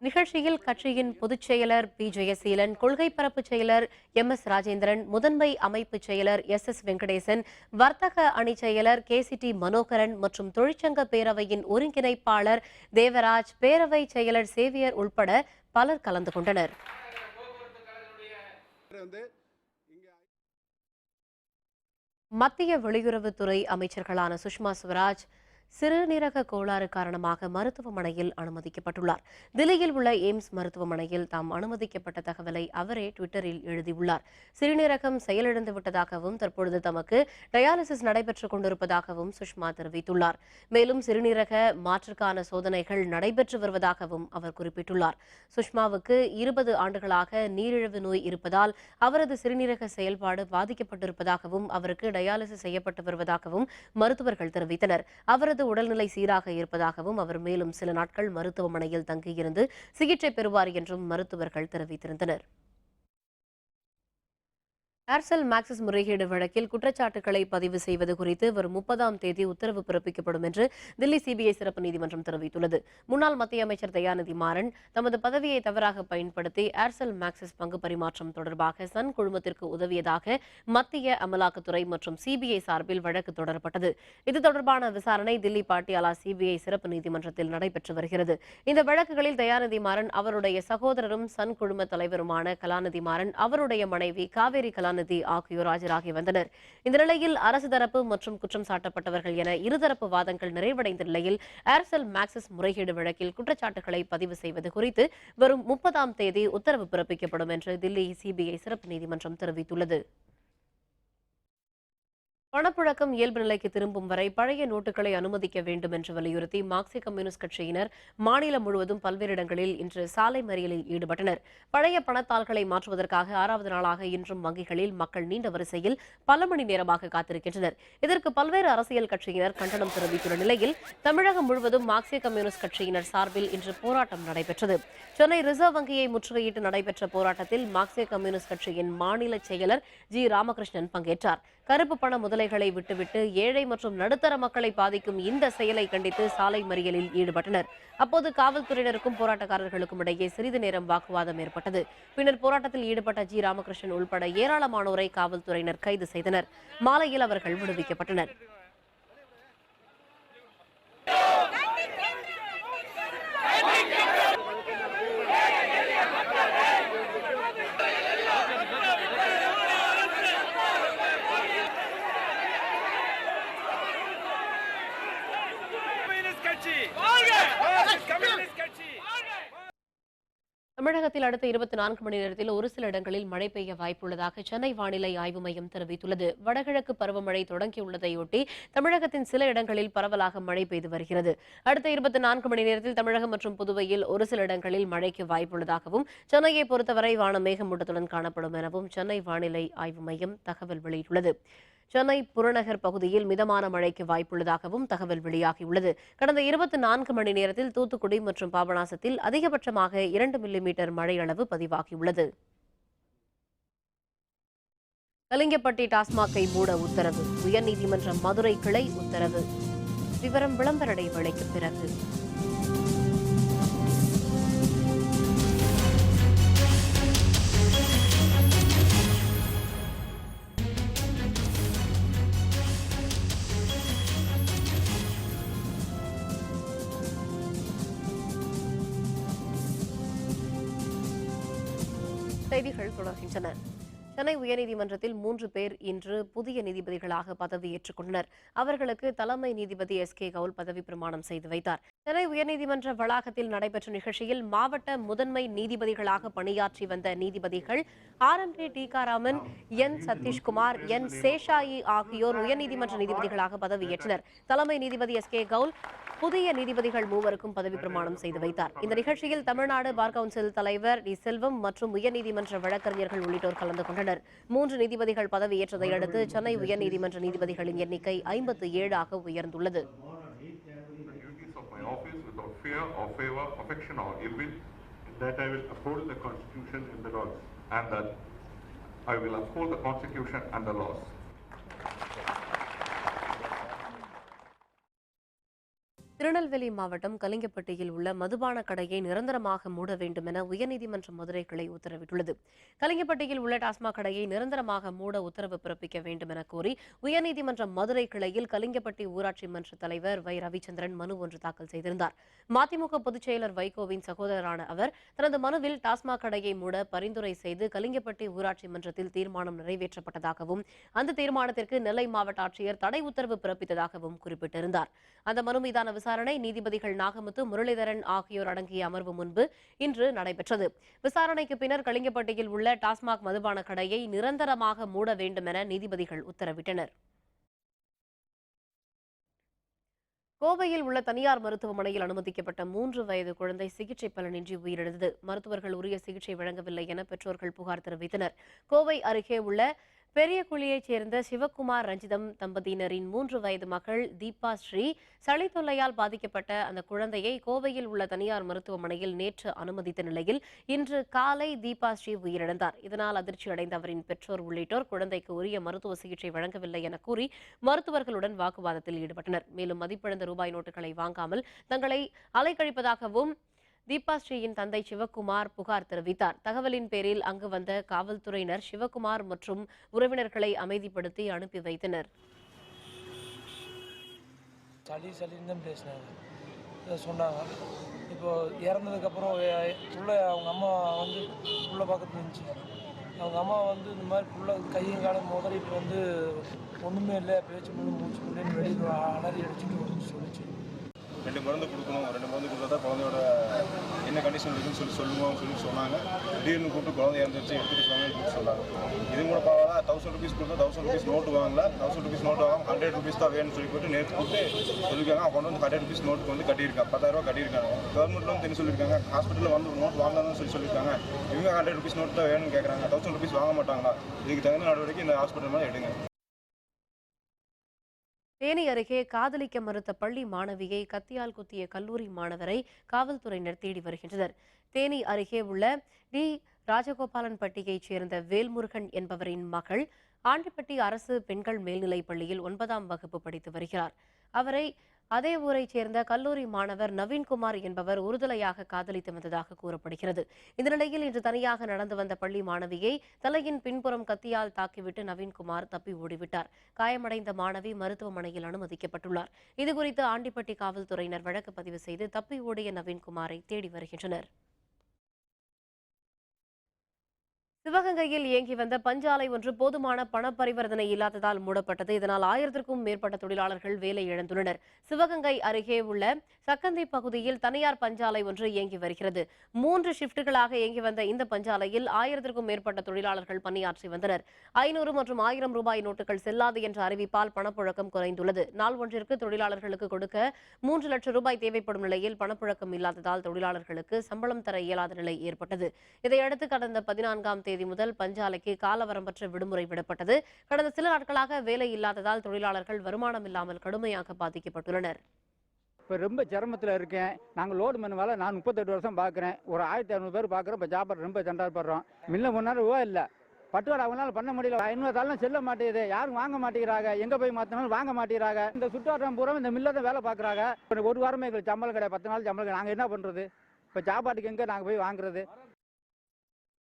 நிகழ்ச்சியில் கட்சியின் பொதுச் செயலர் பி ஜெயசீலன், கொள்கை பரப்பு செயலர் MS ராஜேந்திரன், முதன்மை அமைப்பு செயலர் SS வெங்கடேசன், வர்த்தக அணி செயலர் KCT மனோகரன் மற்றும் தொழிற்சங்க பேரவையின் ஒருங்கிணைப்பாளர் தேவராஜ், பேரவை செயலர் சேவியர் உள்பட பலர் கலந்து கொண்டனர். மத்திய வெளியுறவுத்துறை அமைச்சர்களான சுஷ்மா ஸ்வராஜ் சிறுநீரக கோளாறு காரணமாக மருத்துவமனையில் அனுமதிக்கப்பட்டுள்ளார். தில்லியில் உள்ள எய்ம்ஸ் மருத்துவமனையில் தாம் அனுமதிக்கப்பட்ட தகவலை அவரே ட்விட்டரில் எழுதியுள்ளார். சிறுநீரகம் செயலிழந்து விட்டதாகவும் தற்பொழுது தமக்கு டயாலிசிஸ் நடைபெற்றுக் கொண்டிருப்பதாகவும் சுஷ்மா தெரிவித்துள்ளார். மேலும் சிறுநீரக மாற்றுக்கான சோதனைகள் நடைபெற்று வருவதாகவும் அவர் குறிப்பிட்டுள்ளார். சுஷ்மாவுக்கு 20 ஆண்டுகளாக நீரிழிவு நோய் இருப்பதால் அவரது சிறுநீரக செயல்பாடு பாதிக்கப்பட்டிருப்பதாகவும் அவருக்கு டயாலிசிஸ் செய்யப்பட்டு வருவதாகவும் மருத்துவர்கள் தெரிவித்தனர். அவரது உடல்நிலை சீராக இருப்பதாகவும் அவர் மேலும் சில நாட்கள் மருத்துவமனையில் தங்கியிருந்து சிகிச்சை பெறுவார் என்றும் மருத்துவர்கள் தெரிவித்திருந்தனர். ஏர்செல் மேக்சிஸ் முறைகேடு வழக்கில் குற்றச்சாட்டுகளை பதிவு செய்வது குறித்து வரும் 30ஆம் தேதி உத்தரவு பிறப்பிக்கப்படும் என்று தில்லி CBI சிறப்பு நீதிமன்றம் தெரிவித்துள்ளது. முன்னாள் மத்திய அமைச்சர் தயாநிதி மாறன் தமது பதவியை தவறாக பயன்படுத்தி ஏர்செல் மேக்சிஸ் பங்கு பரிமாற்றம் தொடர்பாக சன் குழுமத்திற்கு உதவியதாக மத்திய அமலாக்கத்துறை மற்றும் CBI சார்பில் வழக்கு தொடரப்பட்டது. இது தொடர்பான விசாரணை தில்லி பாட்டியாலா CBI சிறப்பு நீதிமன்றத்தில் நடைபெற்று வருகிறது. இந்த வழக்குகளில் தயாநிதி மாறன், அவருடைய சகோதரரும் சன் குழும தலைவருமான கலாநிதி மாறன், அவருடைய மனைவி காவேரி கலாநிதி ஆகியோர் ஆஜராகி வந்தனர். இந்த நிலையில் அரசு தரப்பு மற்றும் குற்றம் சாட்டப்பட்டவர்கள் என இருதரப்பு வாதங்கள் நிறைவடைந்த நிலையில் ஏர்செல் மேக்சிஸ் முறைகேடு வழக்கில் குற்றச்சாட்டுகளை பதிவு செய்வது குறித்து வரும் 30ஆம் தேதி உத்தரவு பிறப்பிக்கப்படும் என்று தில்லி CBI சிறப்பு நீதிமன்றம் தெரிவித்துள்ளது. பணப்புழக்கம் இயல்பு நிலைக்கு திரும்பும் வரை பழைய நோட்டுகளை அனுமதிக்க வேண்டும் என்று வலியுறுத்தி மார்க்சிய கம்யூனிஸ்ட் கட்சியினர் மாநிலம் முழுவதும் பல்வேறு இடங்களில் இன்று சாலை மறியலில் ஈடுபட்டனர். பழைய பணத்தாள்களை மாற்றுவதற்காக 6வது நாளாக இன்றும் வங்கிகளில் மக்கள் நீண்ட வரிசையில் பல மணி நேரமாக காத்திருக்கின்றனர். இதற்கு பல்வேறு அரசியல் கட்சியினர் கண்டனம் தெரிவித்துள்ள நிலையில் தமிழகம் முழுவதும் மார்க்சிய கம்யூனிஸ்ட் கட்சியினர் சார்பில் இன்று போராட்டம் நடைபெற்றது. சென்னை ரிசர்வ் வங்கியை முற்றுகையிட்டு நடைபெற்ற போராட்டத்தில் மார்க்சிய கம்யூனிஸ்ட் கட்சியின் மாநில செயலர் G ராமகிருஷ்ணன் பங்கேற்றார். கருப்பு பண முதலைகளை விட்டுவிட்டு ஏழை மற்றும் நடுத்தர மக்களை பாதிக்கும் இந்த செயலை கண்டித்து சாலை மறியலில் ஈடுபட்டனர். அப்போது காவல்துறையினருக்கும் போராட்டக்காரர்களுக்கும் இடையே சிறிது நேரம் வாக்குவாதம் ஏற்பட்டது. பின்னர் போராட்டத்தில் ஈடுபட்ட G ராமகிருஷ்ணன் உள்பட ஏராளமானோரை காவல்துறையினர் கைது செய்தனர். மாலையில் அவர்கள் விடுவிக்கப்பட்டனர். தமிழக தமிழகத்தில் அடுத்த 24 மணி நேரத்தில் ஒரு சில இடங்களில் மழை பெய்ய வாய்ப்புள்ளதாக சென்னை வானிலை ஆய்வு மையம் தெரிவித்துள்ளது. வடகிழக்கு பருவமழை தொடங்கியுள்ளதையொட்டி தமிழகத்தின் சில இடங்களில் பரவலாக மழை பெய்து வருகிறது. அடுத்த 24 மணி நேரத்தில் தமிழகம் மற்றும் புதுவையில் ஒரு சில இடங்களில் மழைக்கு வாய்ப்புள்ளதாகவும், சென்னையை பொறுத்தவரை வானம் மேகமூட்டத்துடன் காணப்படும் எனவும் சென்னை வானிலை ஆய்வு மையம் தகவல் வெளியிட்டுள்ளது. சென்னை புறநகர் பகுதியில் மிதமான மழைக்கு வாய்ப்புள்ளதாகவும் தகவல் வெளியாகியுள்ளது. கடந்த 24 மணி நேரத்தில் தூத்துக்குடி மற்றும் பாபநாசத்தில் அதிகபட்சமாக 2 மில்லிமீட்டர் மழை அளவு பதிவாகியுள்ளது. கலிங்கப்பட்டி டாஸ்மாகை மூட உத்தரவு. உயர்நீதிமன்ற மதுரை கிளை உத்தரவு. விவரம் விளம்பர இடைவேளைக்கு பிறகு. செய்திகள் தொடர்கின்றன. சென்னை உயர்நீதிமன்றத்தில் 3 பேர் இன்று புதிய நீதிபதிகளாக பதவியேற்றுக் கொண்டனர். அவர்களுக்கு தலைமை நீதிபதி SK கவுல் பதவி பிரமாணம் செய்து வைத்தார். சென்னை உயர்நீதிமன்ற வளாகத்தில் நடைபெற்ற நிகழ்ச்சியில் மாவட்ட முதன்மை நீதிபதிகளாக பணியாற்றி வந்த நீதிபதிகள் RMK டீகாராமன், N Satishkumar, N Seshayee ஆகியோர் உயர்நீதிமன்ற நீதிபதிகளாக பதவியேற்றனர். தலைமை நீதிபதி SK கவுல் புதிய நீதிபதிகள் 3 பதவி பிரமாணம் செய்து வைத்தார். இந்த நிகழ்ச்சியில் தமிழ்நாடு பார் கவுன்சில் தலைவர் டி. செல்வம் மற்றும் உயர்நீதிமன்ற வழக்கறிஞர்கள் உள்ளிட்டோர் கலந்து கொண்டனர். 3 நீதிபதிகள் பதவியேற்றதை அடுத்து சென்னை உயர்நீதிமன்ற நீதிபதிகளின் எண்ணிக்கை 57 உயர்ந்துள்ளது. திருநெல்வேலி மாவட்டம் கலிங்கப்பட்டியில் உள்ள மதுபான கடையை நிரந்தரமாக மூட வேண்டும் என உயர்நீதிமன்ற மதுரை கிளை உத்தரவிட்டுள்ளது. கலிங்கப்பட்டியில் உள்ள டாஸ்மாக் கடையை நிரந்தரமாக மூட உத்தரவு பிறப்பிக்க வேண்டும் என கோரி உயர்நீதிமன்ற மதுரை கிளையில் கலிங்கப்பட்டி ஊராட்சி மன்ற தலைவர் வை. ரவிச்சந்திரன் மனு ஒன்று தாக்கல் செய்திருந்தார். மதிமுக பொதுச் செயலர் வைகோவின் சகோதரரான அவர் தனது மனுவில் டாஸ்மாக் கடையை மூட பரிந்துரை செய்து கலிங்கப்பட்டி ஊராட்சி மன்றத்தில் தீர்மானம் நிறைவேற்றப்பட்டதாகவும், அந்த தீர்மானத்திற்கு நெல்லை மாவட்ட ஆட்சியர் தடை உத்தரவு பிறப்பித்ததாகவும் குறிப்பிட்டிருந்தார். அந்த மனு மீதான விசாரணை நீதிபதிகள் நாகமுத்து, முரளிதரன் ஆகியோர் அடங்கிய அமர்வு முன்பு இன்று நடைபெற்றது. விசாரணைக்கு பின்னர் கலிங்கப்பட்டியில் உள்ள டாஸ்மாக் மதுபான கடையை நிரந்தரமாக மூட வேண்டும் என நீதிபதிகள் உத்தரவிட்டனர். கோவையில் உள்ள தனியார் மருத்துவமனையில் அனுமதிக்கப்பட்ட 3 வயது குழந்தை சிகிச்சை பலனின்றி உயிரிழந்தது. மருத்துவர்கள் உரிய சிகிச்சை வழங்கவில்லை என பெற்றோர்கள் புகார் தெரிவித்தனர். கோவை அருகே உள்ள பெரியகுழியைச் சேர்ந்த சிவக்குமார் ரஞ்சிதம் தம்பதியினரின் 3 வயது மகள் தீபா ஸ்ரீ சளி தொல்லையால் பாதிக்கப்பட்ட அந்த குழந்தையை கோவையில் உள்ள தனியார் மருத்துவமனையில் நேற்று அனுமதித்த நிலையில் இன்று காலை தீபா ஸ்ரீ உயிரிழந்தார். இதனால் அதிர்ச்சி அடைந்த அவரின் பெற்றோர் உள்ளிட்டோர் குழந்தைக்கு உரிய மருத்துவ சிகிச்சை வழங்கவில்லை என கூறி மருத்துவர்களுடன் வாக்குவாதத்தில் ஈடுபட்டனர். மேலும் மதிப்பிழந்த ரூபாய் நோட்டுகளை வாங்காமல் தங்களை அலைக்கழிப்பதாகவும் தீபா ஸ்ரீயின் தந்தை சிவக்குமார் புகார் தெரிவித்தார். தகவலின் பேரில் அங்கு வந்த காவல்துறையினர் சிவக்குமார் மற்றும் உறவினர்களை அமைதிப்படுத்தி அனுப்பி வைத்தனர். சளின்னு தான் பேசினாங்க சொன்னாங்க. இப்போ இறந்ததுக்கப்புறம் புள்ள அவங்க அம்மா வந்து புள்ள பக்கத்தில் இருந்துச்சு. அவங்க அம்மா வந்து இந்த மாதிரி புள்ள கையும் காலம் முதலிட்டு வந்து ஒன்றுமே இல்லை, பேச்சு முழு மூச்சு பிள்ளைன்னு வெளியில் அலறி அடிச்சுட்டு சொல்லிச்சு. 2 மருந்து கொடுக்கணும், 2 மருந்து கொடுத்தா தான் குழந்தையோட என்ன கண்டிஷன் இருக்குன்னு சொல்லுவாங்கன்னு சொன்னாங்க. திடீர்னு கூப்பிட்டு குழந்தை இறந்துச்சு எடுத்துகிட்டு போவாங்கன்னு சொன்னாங்க. இது கூட பரவாயில்ல, 1000 ருபீஸ் கொடுத்தா 1000 ருபீஸ் நோட்டு வாங்கல, 1000 ருபீஸ் நோட்டு வாங்க 100 ருபீஸ் தான் வேணும்னு சொல்லி போட்டு நேற்று கூப்பிட்டு சொல்லியிருக்காங்க. அவங்க வந்து 100 ருபீஸ் நோட்டுக்கு வந்து கட்டியிருக்காங்க, 10,000 ரூபா கட்டியிருக்காங்க. கவர்மெண்ட்டில் வந்து என்ன சொல்லியிருக்காங்க, ஹாஸ்பிட்டலில் வந்து நோட் வாங்கணும்னு சொல்லியிருக்காங்க. இவங்க 100 ருபீஸ் நோட்டு தான் வேணும்னு கேட்குறாங்க. 1000 ருபீஸ் வாங்க மாட்டாங்களா? இதுக்கு தகுந்த நடவடிக்கை இந்த ஹாஸ்பிட்டல் மேலே எடுங்க. தேனி அருகே காதலிக்க மறுத்த பள்ளி மாணவியை கத்தியால் குத்திய கல்லூரி மாணவரை காவல்துறையினர் தேடி வருகின்றனர். தேனி அருகே உள்ள டி. ராஜகோபாலன்பட்டியைச் சேர்ந்த வேல்முருகன் என்பவரின் மகள் ஆண்டிப்பட்டி அரசு பெண்கள் மேல்நிலைப் பள்ளியில் 9ஆம் வகுப்பு படித்து வருகிறார். அவரை அதே ஊரைச் சேர்ந்த கல்லூரி மாணவர் நவீன்குமார் என்பவர் உறுதுணையாக காதலித்து வந்ததாக கூறப்படுகிறது. இந்த நிலையில் இன்று தனியாக நடந்து வந்த பள்ளி மாணவியை தலையின் பின்புறம் கத்தியால் தாக்கிவிட்டு நவீன்குமார் தப்பி ஓடிவிட்டார். காயமடைந்த மாணவி மருத்துவமனையில் அனுமதிக்கப்பட்டுள்ளார். இதுகுறித்து ஆண்டிப்பட்டி காவல்துறையினர் வழக்கு பதிவு செய்து தப்பி ஓடிய நவீன்குமாரை தேடி வருகின்றனர். சிவகங்கையில் இயங்கி வந்த பஞ்சாலை ஒன்று போதுமான பண பரிவர்த்தனை இல்லாததால் மூடப்பட்டது. இதனால் 1000க்கும் மேற்பட்ட தொழிலாளர்கள் வேலை இழந்துள்ளனர். சிவகங்கை அருகே உள்ள சக்கந்தி பகுதியில் தனியார் பஞ்சாலை ஒன்று இயங்கி வருகிறது. 3 ஷிப்டுகளாக இயங்கி வந்த இந்த பஞ்சாலையில் 1000க்கும் மேற்பட்ட தொழிலாளர்கள் பணியாற்றி வந்தனர். 500 மற்றும் 1000 ரூபாய் நோட்டுகள் செல்லாது என்ற அறிவிப்பால் பணப்புழக்கம் குறைந்துள்ளது. நாள் ஒன்றிற்கு தொழிலாளர்களுக்கு கொடுக்க 3 லட்சம் ரூபாய் தேவைப்படும் நிலையில் பணப்புழக்கம் இல்லாததால் தொழிலாளர்களுக்கு சம்பளம் தர இயலாத நிலை ஏற்பட்டது. இதையடுத்து கடந்த 14ஆம் தேதி முதல் பஞ்சாலைக்கு காலவரம்பற்ற விடுமுறை விடப்பட்டது. கடந்த சில நாட்களாக வேலை இல்லாததால் தொழிலாளர்கள் வருமானம் இல்லாமல் கடுமையாக பாதிக்கப்பட்டுள்ளனர். இப்போ ரொம்ப சிரமத்தில் இருக்கேன். நாங்கள் லோடு மணி வேலை நான் 38 வருஷம் பார்க்குறேன். ஒரு 1500 பேர் பார்க்குறோம். இப்போ சாப்பாடு ரொம்ப தண்டாப்படுறோம். முன்ன 3 ரூபா இல்லை. பட்டுவாடை அவங்களால பண்ண முடியல. 500 தாலும் செல்ல மாட்டேங்குது. யாரும் வாங்க மாட்டேங்கிறாங்க. எங்கே போய் மாற்றினாலும் வாங்க மாட்டேங்கிறாங்க. இந்த சுற்றுவட்டம் பூரா இந்த மில்ல தான் வேலை பார்க்குறாங்க. ஒரு வாரமே எங்களுக்கு சம்பளம் கிடையாது. 10 நாள் சம்பளம். நாங்கள் என்ன பண்ணுறது? இப்போ சாப்பாட்டுக்கு எங்கே நாங்கள் போய் வாங்குறது?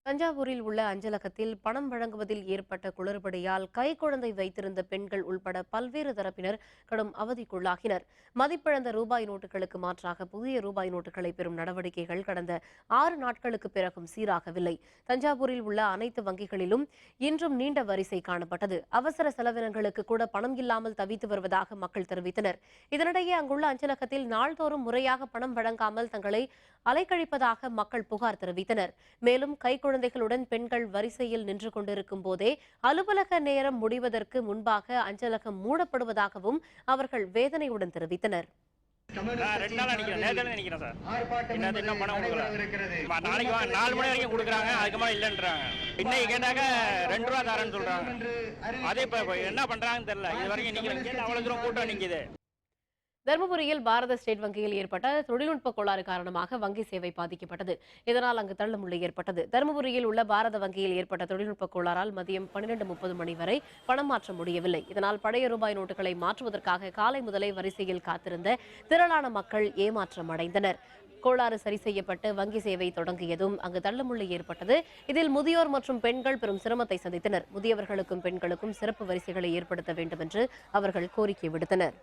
தஞ்சாவூரில் உள்ள அஞ்சலகத்தில் பணம் வழங்குவதில் ஏற்பட்ட குளறுபடியால் கைக்குழந்தை வைத்திருந்த பெண்கள் உள்பட பல்வேறு தரப்பினர் கடும் அவதிக்குள்ளாகினர். மதிப்பிழந்த ரூபாய் நோட்டுகளுக்கு மாற்றாக புதிய ரூபாய் நோட்டுகளை பெறும் நடவடிக்கைகள் கடந்த 6 நாட்களுக்கு பிறகும் சீராகவில்லை. தஞ்சாவூரில் உள்ள அனைத்து வங்கிகளிலும் இன்றும் நீண்ட வரிசை காணப்பட்டது. அவசர செலவினங்களுக்கு கூட பணம் இல்லாமல் தவித்து வருவதாக மக்கள் தெரிவித்தனர். இதனிடையே அங்குள்ள அஞ்சலகத்தில் நாள்தோறும் முறையாக பணம் வழங்காமல் தங்களை அலைக்கழிப்பதாக மக்கள் புகார் தெரிவித்தனர். மேலும் கைக்குழந்தைகளுடன் பெண்கள் வரிசையில் நின்று கொண்டிருக்கும் போதே அலுவலக நேரம் முடிவதற்கு முன்பாக அஞ்சலகம் மூடப்படுவதாகவும் அவர்கள் வேதனையுடன் தெரிவித்தனர். 2 நாளா நிக்கிறேன். நேத்துல நிக்கிறேன் சார். என்னது இன்னும் பணம் கொடுக்கல. நாளைக்கு 4 மணி வரைக்கும் கொடுக்குறாங்க. அதுக்கு மேல இல்லன்றாங்க. இன்னைக்கு கேட்டாக்க 2 ரூபா தரேன்னு சொல்றாங்க. அதே இப்ப என்ன பண்றாங்கன்னு தெரியல. இது வரைக்கும் நிக்கிறேன். அவ்வளவு தூரம் கூட்டம் நிக்குது. தருமபுரியில் பாரத ஸ்டேட் வங்கியில் ஏற்பட்ட தொழில்நுட்ப கோளாறு காரணமாக வங்கி சேவை பாதிக்கப்பட்டது. இதனால் அங்கு தள்ளுமுள்ளு ஏற்பட்டது. தருமபுரியில் உள்ள பாரத வங்கியில் ஏற்பட்ட தொழில்நுட்ப கோளாறால் மதியம் 12:30 மணி வரை பணம் மாற்ற முடியவில்லை. இதனால் பழைய ரூபாய் நோட்டுகளை மாற்றுவதற்காக காலை முதலே வரிசையில் காத்திருந்த திரளான மக்கள் ஏமாற்றம் அடைந்தனர். கோளாறு சரி செய்யப்பட்டு வங்கி சேவை தொடங்கியதும் அங்கு தள்ளுமுள்ளு ஏற்பட்டது. இதில் முதியோர் மற்றும் பெண்கள் பெரும் சிரமத்தை சந்தித்தனர். முதியவர்களுக்கும் பெண்களுக்கும் சிறப்பு வரிசைகளை ஏற்படுத்த வேண்டும் என்று அவர்கள் கோரிக்கை விடுத்தனர்.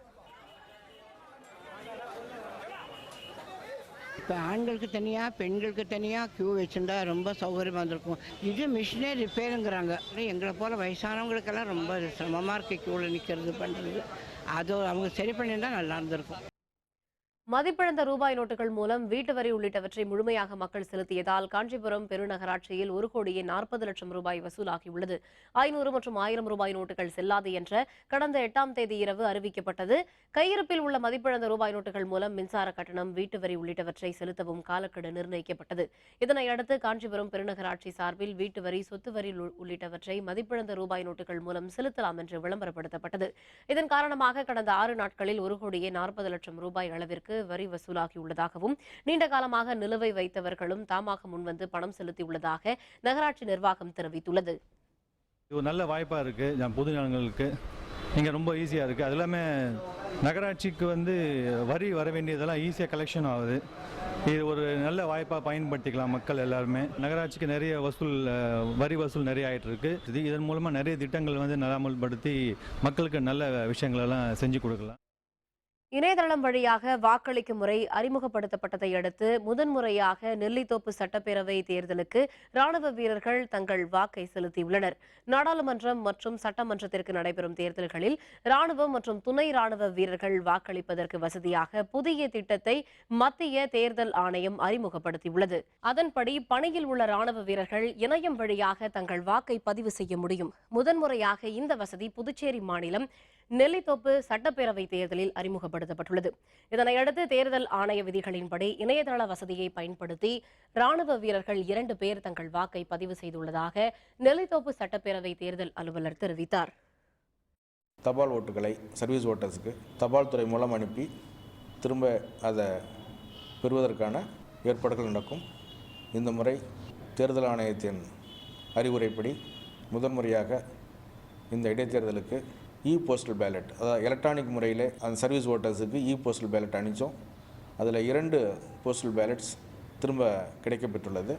இப்போ ஆண்களுக்கு தனியாக பெண்களுக்கு தனியாக க்யூ வச்சுருந்தா ரொம்ப சௌகரியமாக இருந்திருக்கும். இது மிஷினே ரிப்பேருங்கிறாங்க. எங்களை போல் வயசானவங்களுக்கெல்லாம் ரொம்ப சிரமமாக இருக்குது க்யூவில் நிற்கிறது பண்ணுறது. அது அவங்க சரி பண்ணியிருந்தால் நல்லா இருந்திருக்கும். மதிப்பிழந்த ரூபாய் நோட்டுகள் மூலம் வீட்டு வரி உள்ளிட்டவற்றை முழுமையாக மக்கள் செலுத்தியதால் காஞ்சிபுரம் பெருநகராட்சியில் 1,40,00,000 ரூபாய் வசூலாகியுள்ளது. 500 மற்றும் 1000 ரூபாய் நோட்டுகள் செல்லாது என்ற கடந்த 8ஆம் தேதி இரவு அறிவிக்கப்பட்டது. கையிருப்பில் உள்ள மதிப்பிழந்த ரூபாய் நோட்டுகள் மூலம் மின்சார கட்டணம், வீட்டு வரி உள்ளிட்டவற்றை செலுத்தவும் காலக்கெடு நிர்ணயிக்கப்பட்டது. இதனையடுத்து காஞ்சிபுரம் பெருநகராட்சி சார்பில் வீட்டு வரி, சொத்து வரி உள்ளிட்டவற்றை மதிப்பிழந்த ரூபாய் நோட்டுகள் மூலம் செலுத்தலாம் என்று விளம்பரப்படுத்தப்பட்டது. இதன் காரணமாக கடந்த 6 நாட்களில் 1,40,00,000 ரூபாய் அளவிற்கு வரி வசூலாகியுள்ளதாகவும் நீண்ட காலமாக நிலுவை வைத்தவர்களும் தாமாக முன்வந்து பணம் செலுத்தியுள்ளதாக நகராட்சி நிர்வாகம் தெரிவித்துள்ளது. இது ஒரு நல்ல வாய்ப்பாக இருக்குது பொது ஜனங்களுக்கு. இங்கே ரொம்ப ஈஸியாக இருக்குது. அது எல்லாமே நகராட்சிக்கு வரி வர வேண்டியதெல்லாம் ஈஸியாக கலெக்ஷன் ஆகுது. இது ஒரு நல்ல வாய்ப்பாக பயன்படுத்திக்கலாம் மக்கள் எல்லாருமே. நகராட்சிக்கு நிறைய வரி வசூல் நிறைய ஆகிட்டு இருக்கு. இதன் மூலமாக நிறைய திட்டங்கள் நடைமுறைப்படுத்தி மக்களுக்கு நல்ல விஷயங்களெல்லாம் செஞ்சு கொடுக்கலாம். இணையதளம் வழியாக வாக்களிக்கும் முறை அறிமுகப்படுத்தப்பட்டதை அடுத்து முதன்முறையாக நெல்லித்தோப்பு சட்டப்பேரவை தேர்தலுக்கு ராணுவ வீரர்கள் தங்கள் வாக்கை செலுத்தியுள்ளனர். நாடாளுமன்றம் மற்றும் சட்டமன்றத்திற்கு நடைபெறும் தேர்தல்களில் ராணுவம் மற்றும் துணை ராணுவ வீரர்கள் வாக்களிப்பதற்கு வசதியாக புதிய திட்டத்தை மத்திய தேர்தல் ஆணையம் அறிமுகப்படுத்தியுள்ளது. அதன்படி பணியில் உள்ள ராணுவ வீரர்கள் இணையம் வழியாக தங்கள் வாக்கை பதிவு செய்ய முடியும். முதன்முறையாக இந்த வசதி புதுச்சேரி மாநிலம் நெல்லித்தோப்பு சட்டப்பேரவை தேர்தலில் அறிமுகப்படுத்தப்பட்டுள்ளது. இதனையடுத்து தேர்தல் ஆணைய விதிகளின்படி இணையதள வசதியை பயன்படுத்தி ராணுவ வீரர்கள் 2 பேர் தங்கள் வாக்கை பதிவு செய்துள்ளதாக நெல்லித்தோப்பு சட்டப்பேரவை தேர்தல் அலுவலர் தெரிவித்தார். தபால் ஓட்டுகளை சர்வீஸ் ஓட்டர்ஸுக்கு தபால் துறை மூலம் அனுப்பி திரும்ப அதை பெறுவதற்கான ஏற்பாடுகள் நடக்கும். இந்த முறை தேர்தல் ஆணையத்தின் அறிவுரைப்படி முதன்முறையாக இந்த இடைத்தேர்தலுக்கு போஸ்டல் பேலட், அதாவது எலக்ட்ரானிக் முறையில் அந்த சர்வீஸ் ஓட்டர்ஸுக்கு போஸ்டல் பேலட் அனுப்பிச்சோம். அதில் 2 போஸ்டல் பேலட்ஸ் திரும்ப கிடைக்கப்பெற்றுள்ளது.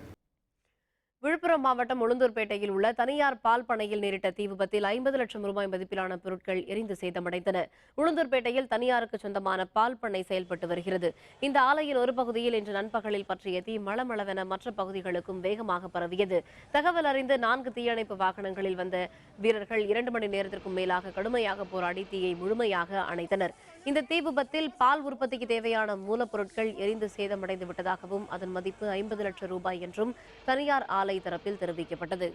விழுப்புரம் மாவட்டம் உளுந்தூர்பேட்டையில் உள்ள தனியார் பால் பண்ணையில் நேரிட்ட தீ விபத்தில் 50 லட்சம் ரூபாய் மதிப்பிலான பொருட்கள் எரிந்து சேதமடைந்தன. உளுந்தூர்பேட்டையில் தனியாருக்கு சொந்தமான பால் பண்ணை செயல்பட்டு வருகிறது. இந்த ஆலையின் ஒரு பகுதியில் இன்று நண்பகலில் பற்றிய தீ மளமளவென மற்ற பகுதிகளுக்கும் வேகமாக பரவியது. தகவல் அறிந்து 4 தீயணைப்பு வாகனங்களில் வந்த வீரர்கள் 2 மணி நேரத்திற்கும் மேலாக கடுமையாக போராடி தீயை முழுமையாக அணைத்தனர். இந்த தீ விபத்தில் பால் உற்பத்திக்கு தேவையான மூலப்பொருட்கள் எரிந்து சேதமடைந்து விட்டதாகவும் அதன் மதிப்பு 50 லட்சம் ரூபாய் என்றும் தனியார் ஆலை தரப்பில் தெரிவிக்கப்பட்டது.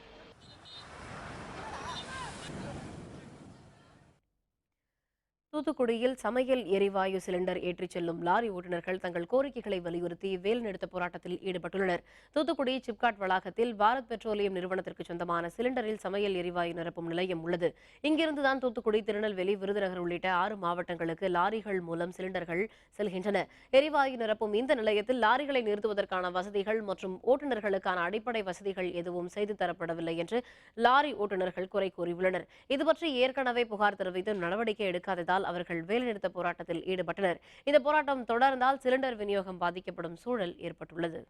தூத்துக்குடியில் சமையல் எரிவாயு சிலிண்டர் ஏற்றிச் செல்லும் லாரி ஓட்டுநர்கள் தங்கள் கோரிக்கைகளை வலியுறுத்தி வேலைநிறுத்த போராட்டத்தில் ஈடுபட்டுள்ளனர். தூத்துக்குடி சிப்காட் வளாகத்தில் பாரத் பெட்ரோலியம் நிறுவனத்திற்கு சொந்தமான சிலிண்டரில் சமையல் எரிவாயு நிரப்பும் நிலையம் உள்ளது. இங்கிருந்துதான் தூத்துக்குடி, திருநெல்வேலி, விருதுநகர் உள்ளிட்ட 6 மாவட்டங்களுக்கு லாரிகள் மூலம் சிலிண்டர்கள் செல்கின்றன. எரிவாயு நிரப்பும் இந்த நிலையத்தில் லாரிகளை நிறுத்துவதற்கான வசதிகள் மற்றும் ஓட்டுநர்களுக்கான அடிப்படை வசதிகள் எதுவும் செய்து தரப்படவில்லை என்று லாரி ஓட்டுநர்கள் குறை கூறியுள்ளனர். இதுபற்றி ஏற்கனவே புகார் தெரிவித்து நடவடிக்கை எடுக்காததால் அவர்கள் வேலைநிறுத்த போராட்டத்தில் ஈடுபட்டனர். இந்த போராட்டம் தொடர்ந்தால் சிலிண்டர் விநியோகம் பாதிக்கப்படும் சூழல் ஏற்பட்டுள்ளது.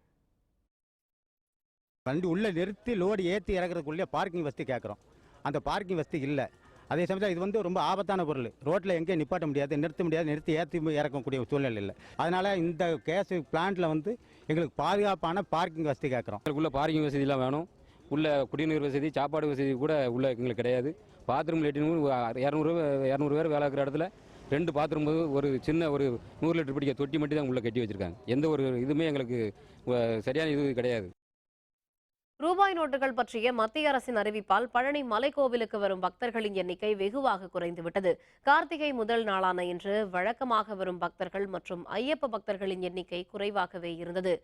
வண்டி உள்ள நிறுத்தி லோடு ஏற்றி இறக்குறதுக்குள்ளே பார்க்கிங் வசதி கேட்குறோம். அந்த பார்க்கிங் வசதி இல்லை. அதே சமயத்தில் இது ரொம்ப ஆபத்தான பொருள். ரோட்டில் எங்கேயும் நிப்பாட்ட முடியாது, நிறுத்த முடியாது, நிறுத்தி ஏற்றி இறக்கக்கூடிய சூழ்நிலை இல்லை. அதனால் இந்த கேஸ் பிளான்ட்டில் எங்களுக்கு பாதுகாப்பான பார்க்கிங் வசதி கேட்குறோம். உள்ள பார்க்கிங் வசதிலாம் வேணும். உள்ள குடிநீர் வசதி, சாப்பாடு வசதி கூட உள்ள எங்களுக்கு கிடையாது. பாத்ரூம் லெட்டின் 200 பேர் வேலை இருக்கிற இடத்துல 2 பாத்ரூம், ஒரு சின்ன ஒரு 100 லிட்டர் பிடிக்க தொட்டி மட்டும் தான் உள்ள கட்டி வச்சிருக்காங்க. எந்த ஒரு இதுவுமே எங்களுக்கு சரியான இது கிடையாது. ரூபாய் நோட்டுகள் பற்றிய மத்திய அரசின் அறிவிப்பால் பழனி மலைக்கோவிலுக்கு வரும் பக்தர்களின் எண்ணிக்கை வெகுவாக குறைந்துவிட்டது. கார்த்திகை முதல் நாளான இன்று வழக்கமாக வரும் பக்தர்கள் மற்றும் ஐயப்ப பக்தர்களின் எண்ணிக்கை குறைவாகவே இருந்தது.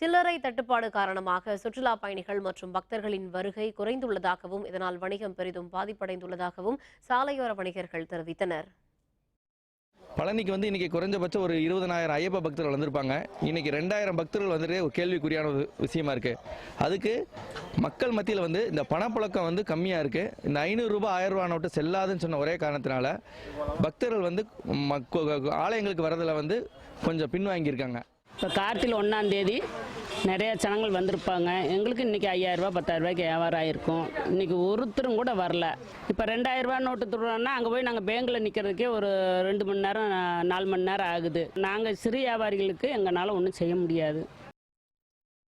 சில்லறை தட்டுப்பாடு காரணமாக சுற்றுலா பயணிகள் மற்றும் பக்தர்களின் வருகை குறைந்துள்ளதாகவும் இதனால் வணிகம் பெரிதும் பாதிப்படைந்துள்ளதாகவும் சாலையோர வணிகர்கள் தெரிவித்தனர். பழனிக்கு இன்னைக்கு குறைஞ்சபட்சம் ஒரு 20,000 ஐயப்ப பக்தர்கள் வந்திருப்பாங்க. இன்னைக்கு 2,000 பக்தர்கள் ஒரு கேள்விக்குறியான ஒரு விஷயமா இருக்கு. அதுக்கு மக்கள் மத்தியில் இந்த பணப்புழக்கம் கம்மியாக இருக்கு. இந்த 500 ரூபாய் 1000 ரூபா நோட்டு செல்லாதுன்னு சொன்ன ஒரே காரணத்தினால பக்தர்கள் ஆலயங்களுக்கு வரதில் கொஞ்சம் பின்வாங்கியிருக்காங்க. இப்போ கார்த்திகை 1ஆம் தேதி நிறைய ஜனங்கள் வந்திருப்பாங்க. எங்களுக்கு இன்றைக்கி 5,000 ரூபா 10,000 ரூபாய்க்கு வியாபாரம் ஆகிருக்கும். இன்றைக்கி ஒருத்தரும் கூட வரல. இப்போ 2,000 ரூபா நோட்டு துடுறோன்னா அங்கே போய் நாங்கள் பேங்கில் நிற்கிறதுக்கே ஒரு 2 மணி நேரம் 4 மணி நேரம் ஆகுது. நாங்கள் சிறு வியாபாரிகளுக்கு எங்களால் ஒன்றும் செய்ய முடியாது.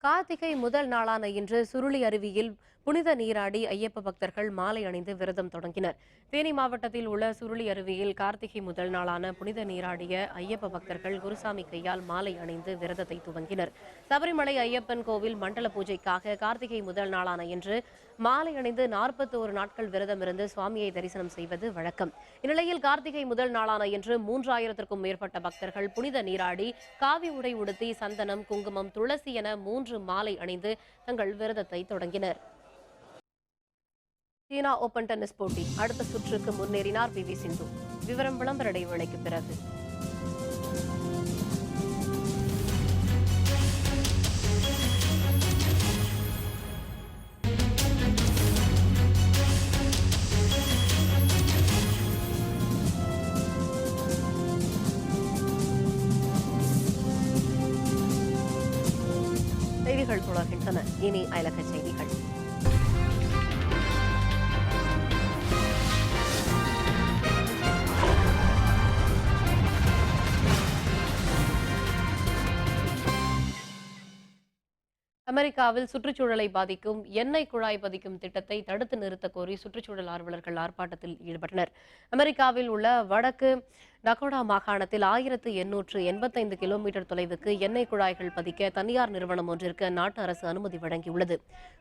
கார்த்திகை முதல் நாளான இன்று சுருளி அருவியில் புனித நீராடி ஐயப்ப பக்தர்கள் மாலை அணிந்து விரதம் தொடங்கினர். தேனி மாவட்டத்தில் உள்ள சுருளி அருவியில் கார்த்திகை முதல் நாளான புனித நீராடிய ஐயப்ப பக்தர்கள் குருசாமி கையால் மாலை அணிந்து விரதத்தை துவங்கினர். சபரிமலை ஐயப்பன் கோவில் மண்டல பூஜைக்காக கார்த்திகை முதல் நாளான இன்று மாலை அணிந்து 41 நாட்கள் விரதம் இருந்து சுவாமியை தரிசனம் செய்வது வழக்கம். இந்நிலையில் கார்த்திகை முதல் நாளான இன்று 3000க்கும் மேற்பட்ட பக்தர்கள் புனித நீராடி காவி உடை உடுத்தி சந்தனம், குங்குமம், துளசி என 3 மாலை அணிந்து தங்கள் விரதத்தை தொடங்கினர். சீனா ஓபன் டென்னிஸ் போட்டி அடுத்த சுற்றுக்கு முன்னேறினார் PV சிந்து. விவரம் விளம்பர இடைவேளைக்கு பிறகு. செய்திகள் தொடர்கின்றன. இனி அயலக செய்திகள். அமெரிக்காவில் சுற்றுச்சூழலை பாதிக்கும் எண்ணெய் குழாய் பதிக்கும் திட்டத்தை தடுத்து நிறுத்த கோரி சுற்றுச்சூழல் ஆர்வலர்கள் ஆர்ப்பாட்டத்தில் ஈடுபட்டனர். அமெரிக்காவில் உள்ள வடக்கு டகோடா மாகாணத்தில் 1885 கிலோமீட்டர் தொலைவுக்கு எண்ணெய் குழாய்கள் பதிக்க தனியார் நிறுவனம் ஒன்றிற்கு அந்நாட்டு அரசு அனுமதி வழங்கியுள்ளது.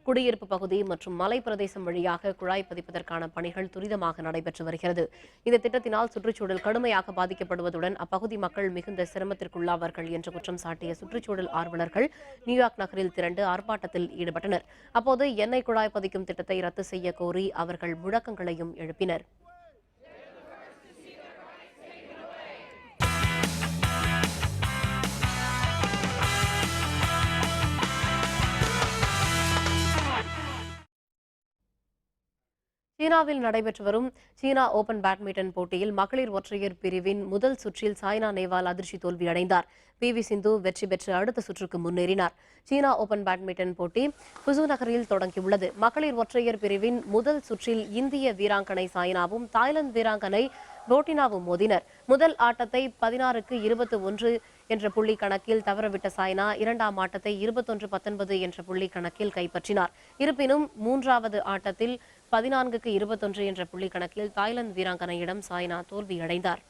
குடியிருப்பு பகுதி மற்றும் மலை பிரதேசம் வழியாக குழாய் பதிப்பதற்கான பணிகள் துரிதமாக நடைபெற்று வருகிறது. இந்த திட்டத்தினால் சுற்றுச்சூழல் கடுமையாக பாதிக்கப்படுவதுடன் அப்பகுதி மக்கள் மிகுந்த சிரமத்திற்குள்ளாவார்கள் என்று குற்றம் சாட்டிய சுற்றுச்சூழல் ஆர்வலர்கள் நியூயார்க் நகரில் திரண்டு ஆர்ப்பாட்டத்தில் ஈடுபட்டனர். அப்போது எண்ணெய் குழாய் பதிக்கும் திட்டத்தை ரத்து செய்ய கோரி அவர்கள் முழக்கங்களையும் எழுப்பினர். சீனாவில் நடைபெற்று வரும் சீனா ஓபன் பேட்மிண்டன் போட்டியில் மகளிர் ஒற்றையர் பிரிவின் முதல் சுற்றில் சாய்னா நேவால் அதிர்ச்சி தோல்வியடைந்தார். PV சிந்து வெற்றி பெற்று அடுத்த சுற்றுக்கு முன்னேறினார். சீனா ஓபன் பேட்மிண்டன் போட்டி ஃபுசு நகரில் தொடங்கியுள்ளது. மகளிர் ஒற்றையர் பிரிவின் முதல் சுற்றில் இந்திய வீராங்கனை சாய்னாவும் தாய்லாந்து வீராங்கனை போட்டினாவும் மோதினர். முதல் ஆட்டத்தை 16-21 என்ற புள்ளி கணக்கில் தவறவிட்ட சாய்னா இரண்டாம் ஆட்டத்தை 21-19 என்ற புள்ளி கணக்கில் கைப்பற்றினார். இருப்பினும் மூன்றாவது ஆட்டத்தில் 14-21 என்ற புள்ளி கணக்கில் தாய்லாந்து வீராங்கனையிடம் சாய்னா தோல்வியடைந்தார்.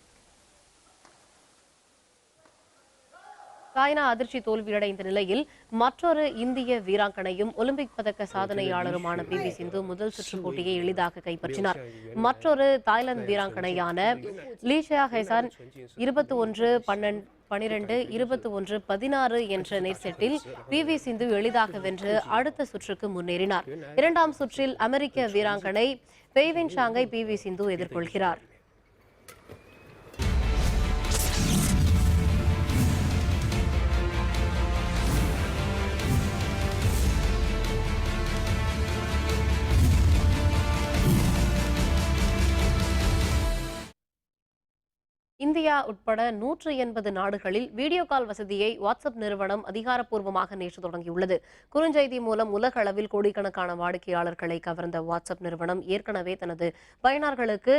சாய்னா அதிர்ச்சி தோல்வியடைந்த நிலையில் மற்றொரு இந்திய வீராங்கனையும் ஒலிம்பிக் பதக்க சாதனையாளருமான PV சிந்து முதல் சுற்று போட்டியை எளிதாக கைப்பற்றினார். மற்றொரு தாய்லாந்து வீராங்கனையான லீஷா ஹெசான் 21-12, 21-16 என்ற நேர் செட்டில் PV சிந்து எளிதாக வென்று அடுத்த சுற்றுக்கு முன்னேறினார். இரண்டாம் சுற்றில் அமெரிக்க வீராங்கனை பெய்வென் ஷாங்கை PV சிந்து எதிர்கொள்கிறார். இந்தியா உட்பட 180 நாடுகளில் வீடியோ கால் வசதியை வாட்ஸ்அப் நிறுவனம் அதிகாரப்பூர்வமாக நேற்று தொடங்கியுள்ளது. குறுஞ்செய்தி மூலம் உலக அளவில் கோடிக்கணக்கான வாடிக்கையாளர்களை கவர்ந்த வாட்ஸ்அப் நிறுவனம் ஏற்கனவே தனது பயனர்களுக்கு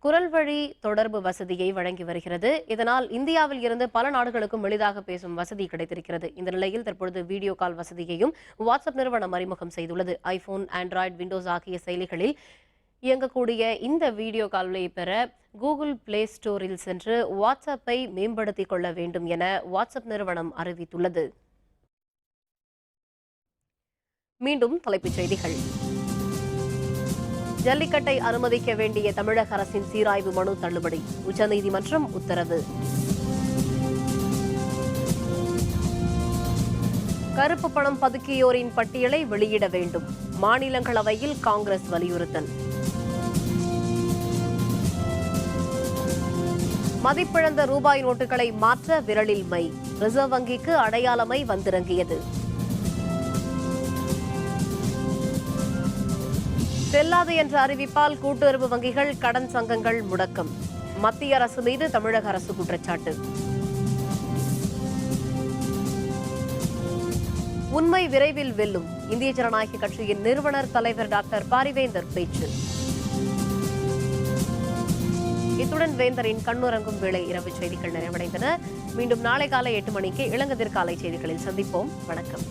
குரல் வழி தொடர்பு வசதியை வழங்கி வருகிறது. இதனால் இந்தியாவில் இருந்து பல நாடுகளுக்கும் எளிதாக பேசும் வசதி கிடைத்திருக்கிறது. இந்த நிலையில் தற்பொழுது வீடியோ கால் வசதியையும் வாட்ஸ்அப் நிறுவனம் அறிமுகம் செய்துள்ளது. ஐபோன், ஆண்ட்ராய்டு, விண்டோஸ் ஆகிய செயலிகளில் இயங்கக்கூடிய இந்த வீடியோ காலை பெற கூகுள் பிளே ஸ்டோரில் சென்று வாட்ஸ்அப்பை மேம்படுத்திக் கொள்ள வேண்டும் என வாட்ஸ்அப் நிறுவனம் அறிவித்துள்ளது. மீண்டும் தலைப்புச் செய்திகள். ஜல்லிக்கட்டை அனுமதிக்க வேண்டிய தமிழக அரசின் சீராய்வு மனு தள்ளுபடி, உச்சநீதிமன்றம் உத்தரவு. கருப்பு பணம் பதுக்கியோரின் பட்டியலை வெளியிட வேண்டும், மாநிலங்களவையில் காங்கிரஸ் வலியுறுத்தல். மதிப்பிழந்த ரூபாய் நோட்டுகளை மாற்ற விரலில் மை, ரிசர்வ் வங்கிக்கு அடையாளமை வந்திறங்கியது. செல்லாது என்ற அறிவிப்பால் கூட்டுறவு வங்கிகள், கடன் சங்கங்கள் முடக்கம், மத்திய அரசு மீது தமிழக அரசு குற்றச்சாட்டு. உண்மை விரைவில் வெல்லும், இந்திய ஜனநாயக கட்சியின் நிறுவனர் தலைவர் டாக்டர் பாரிவேந்தர் பேச்சு. இத்துடன் வேந்தரின் கண்ணுறங்கும் வேளை இரவு செய்திகள் நிறைவடைந்தன. மீண்டும் நாளை காலை 8 மணிக்கு இளங்கதிர் காலை செய்திகளில் சந்திப்போம். வணக்கம்.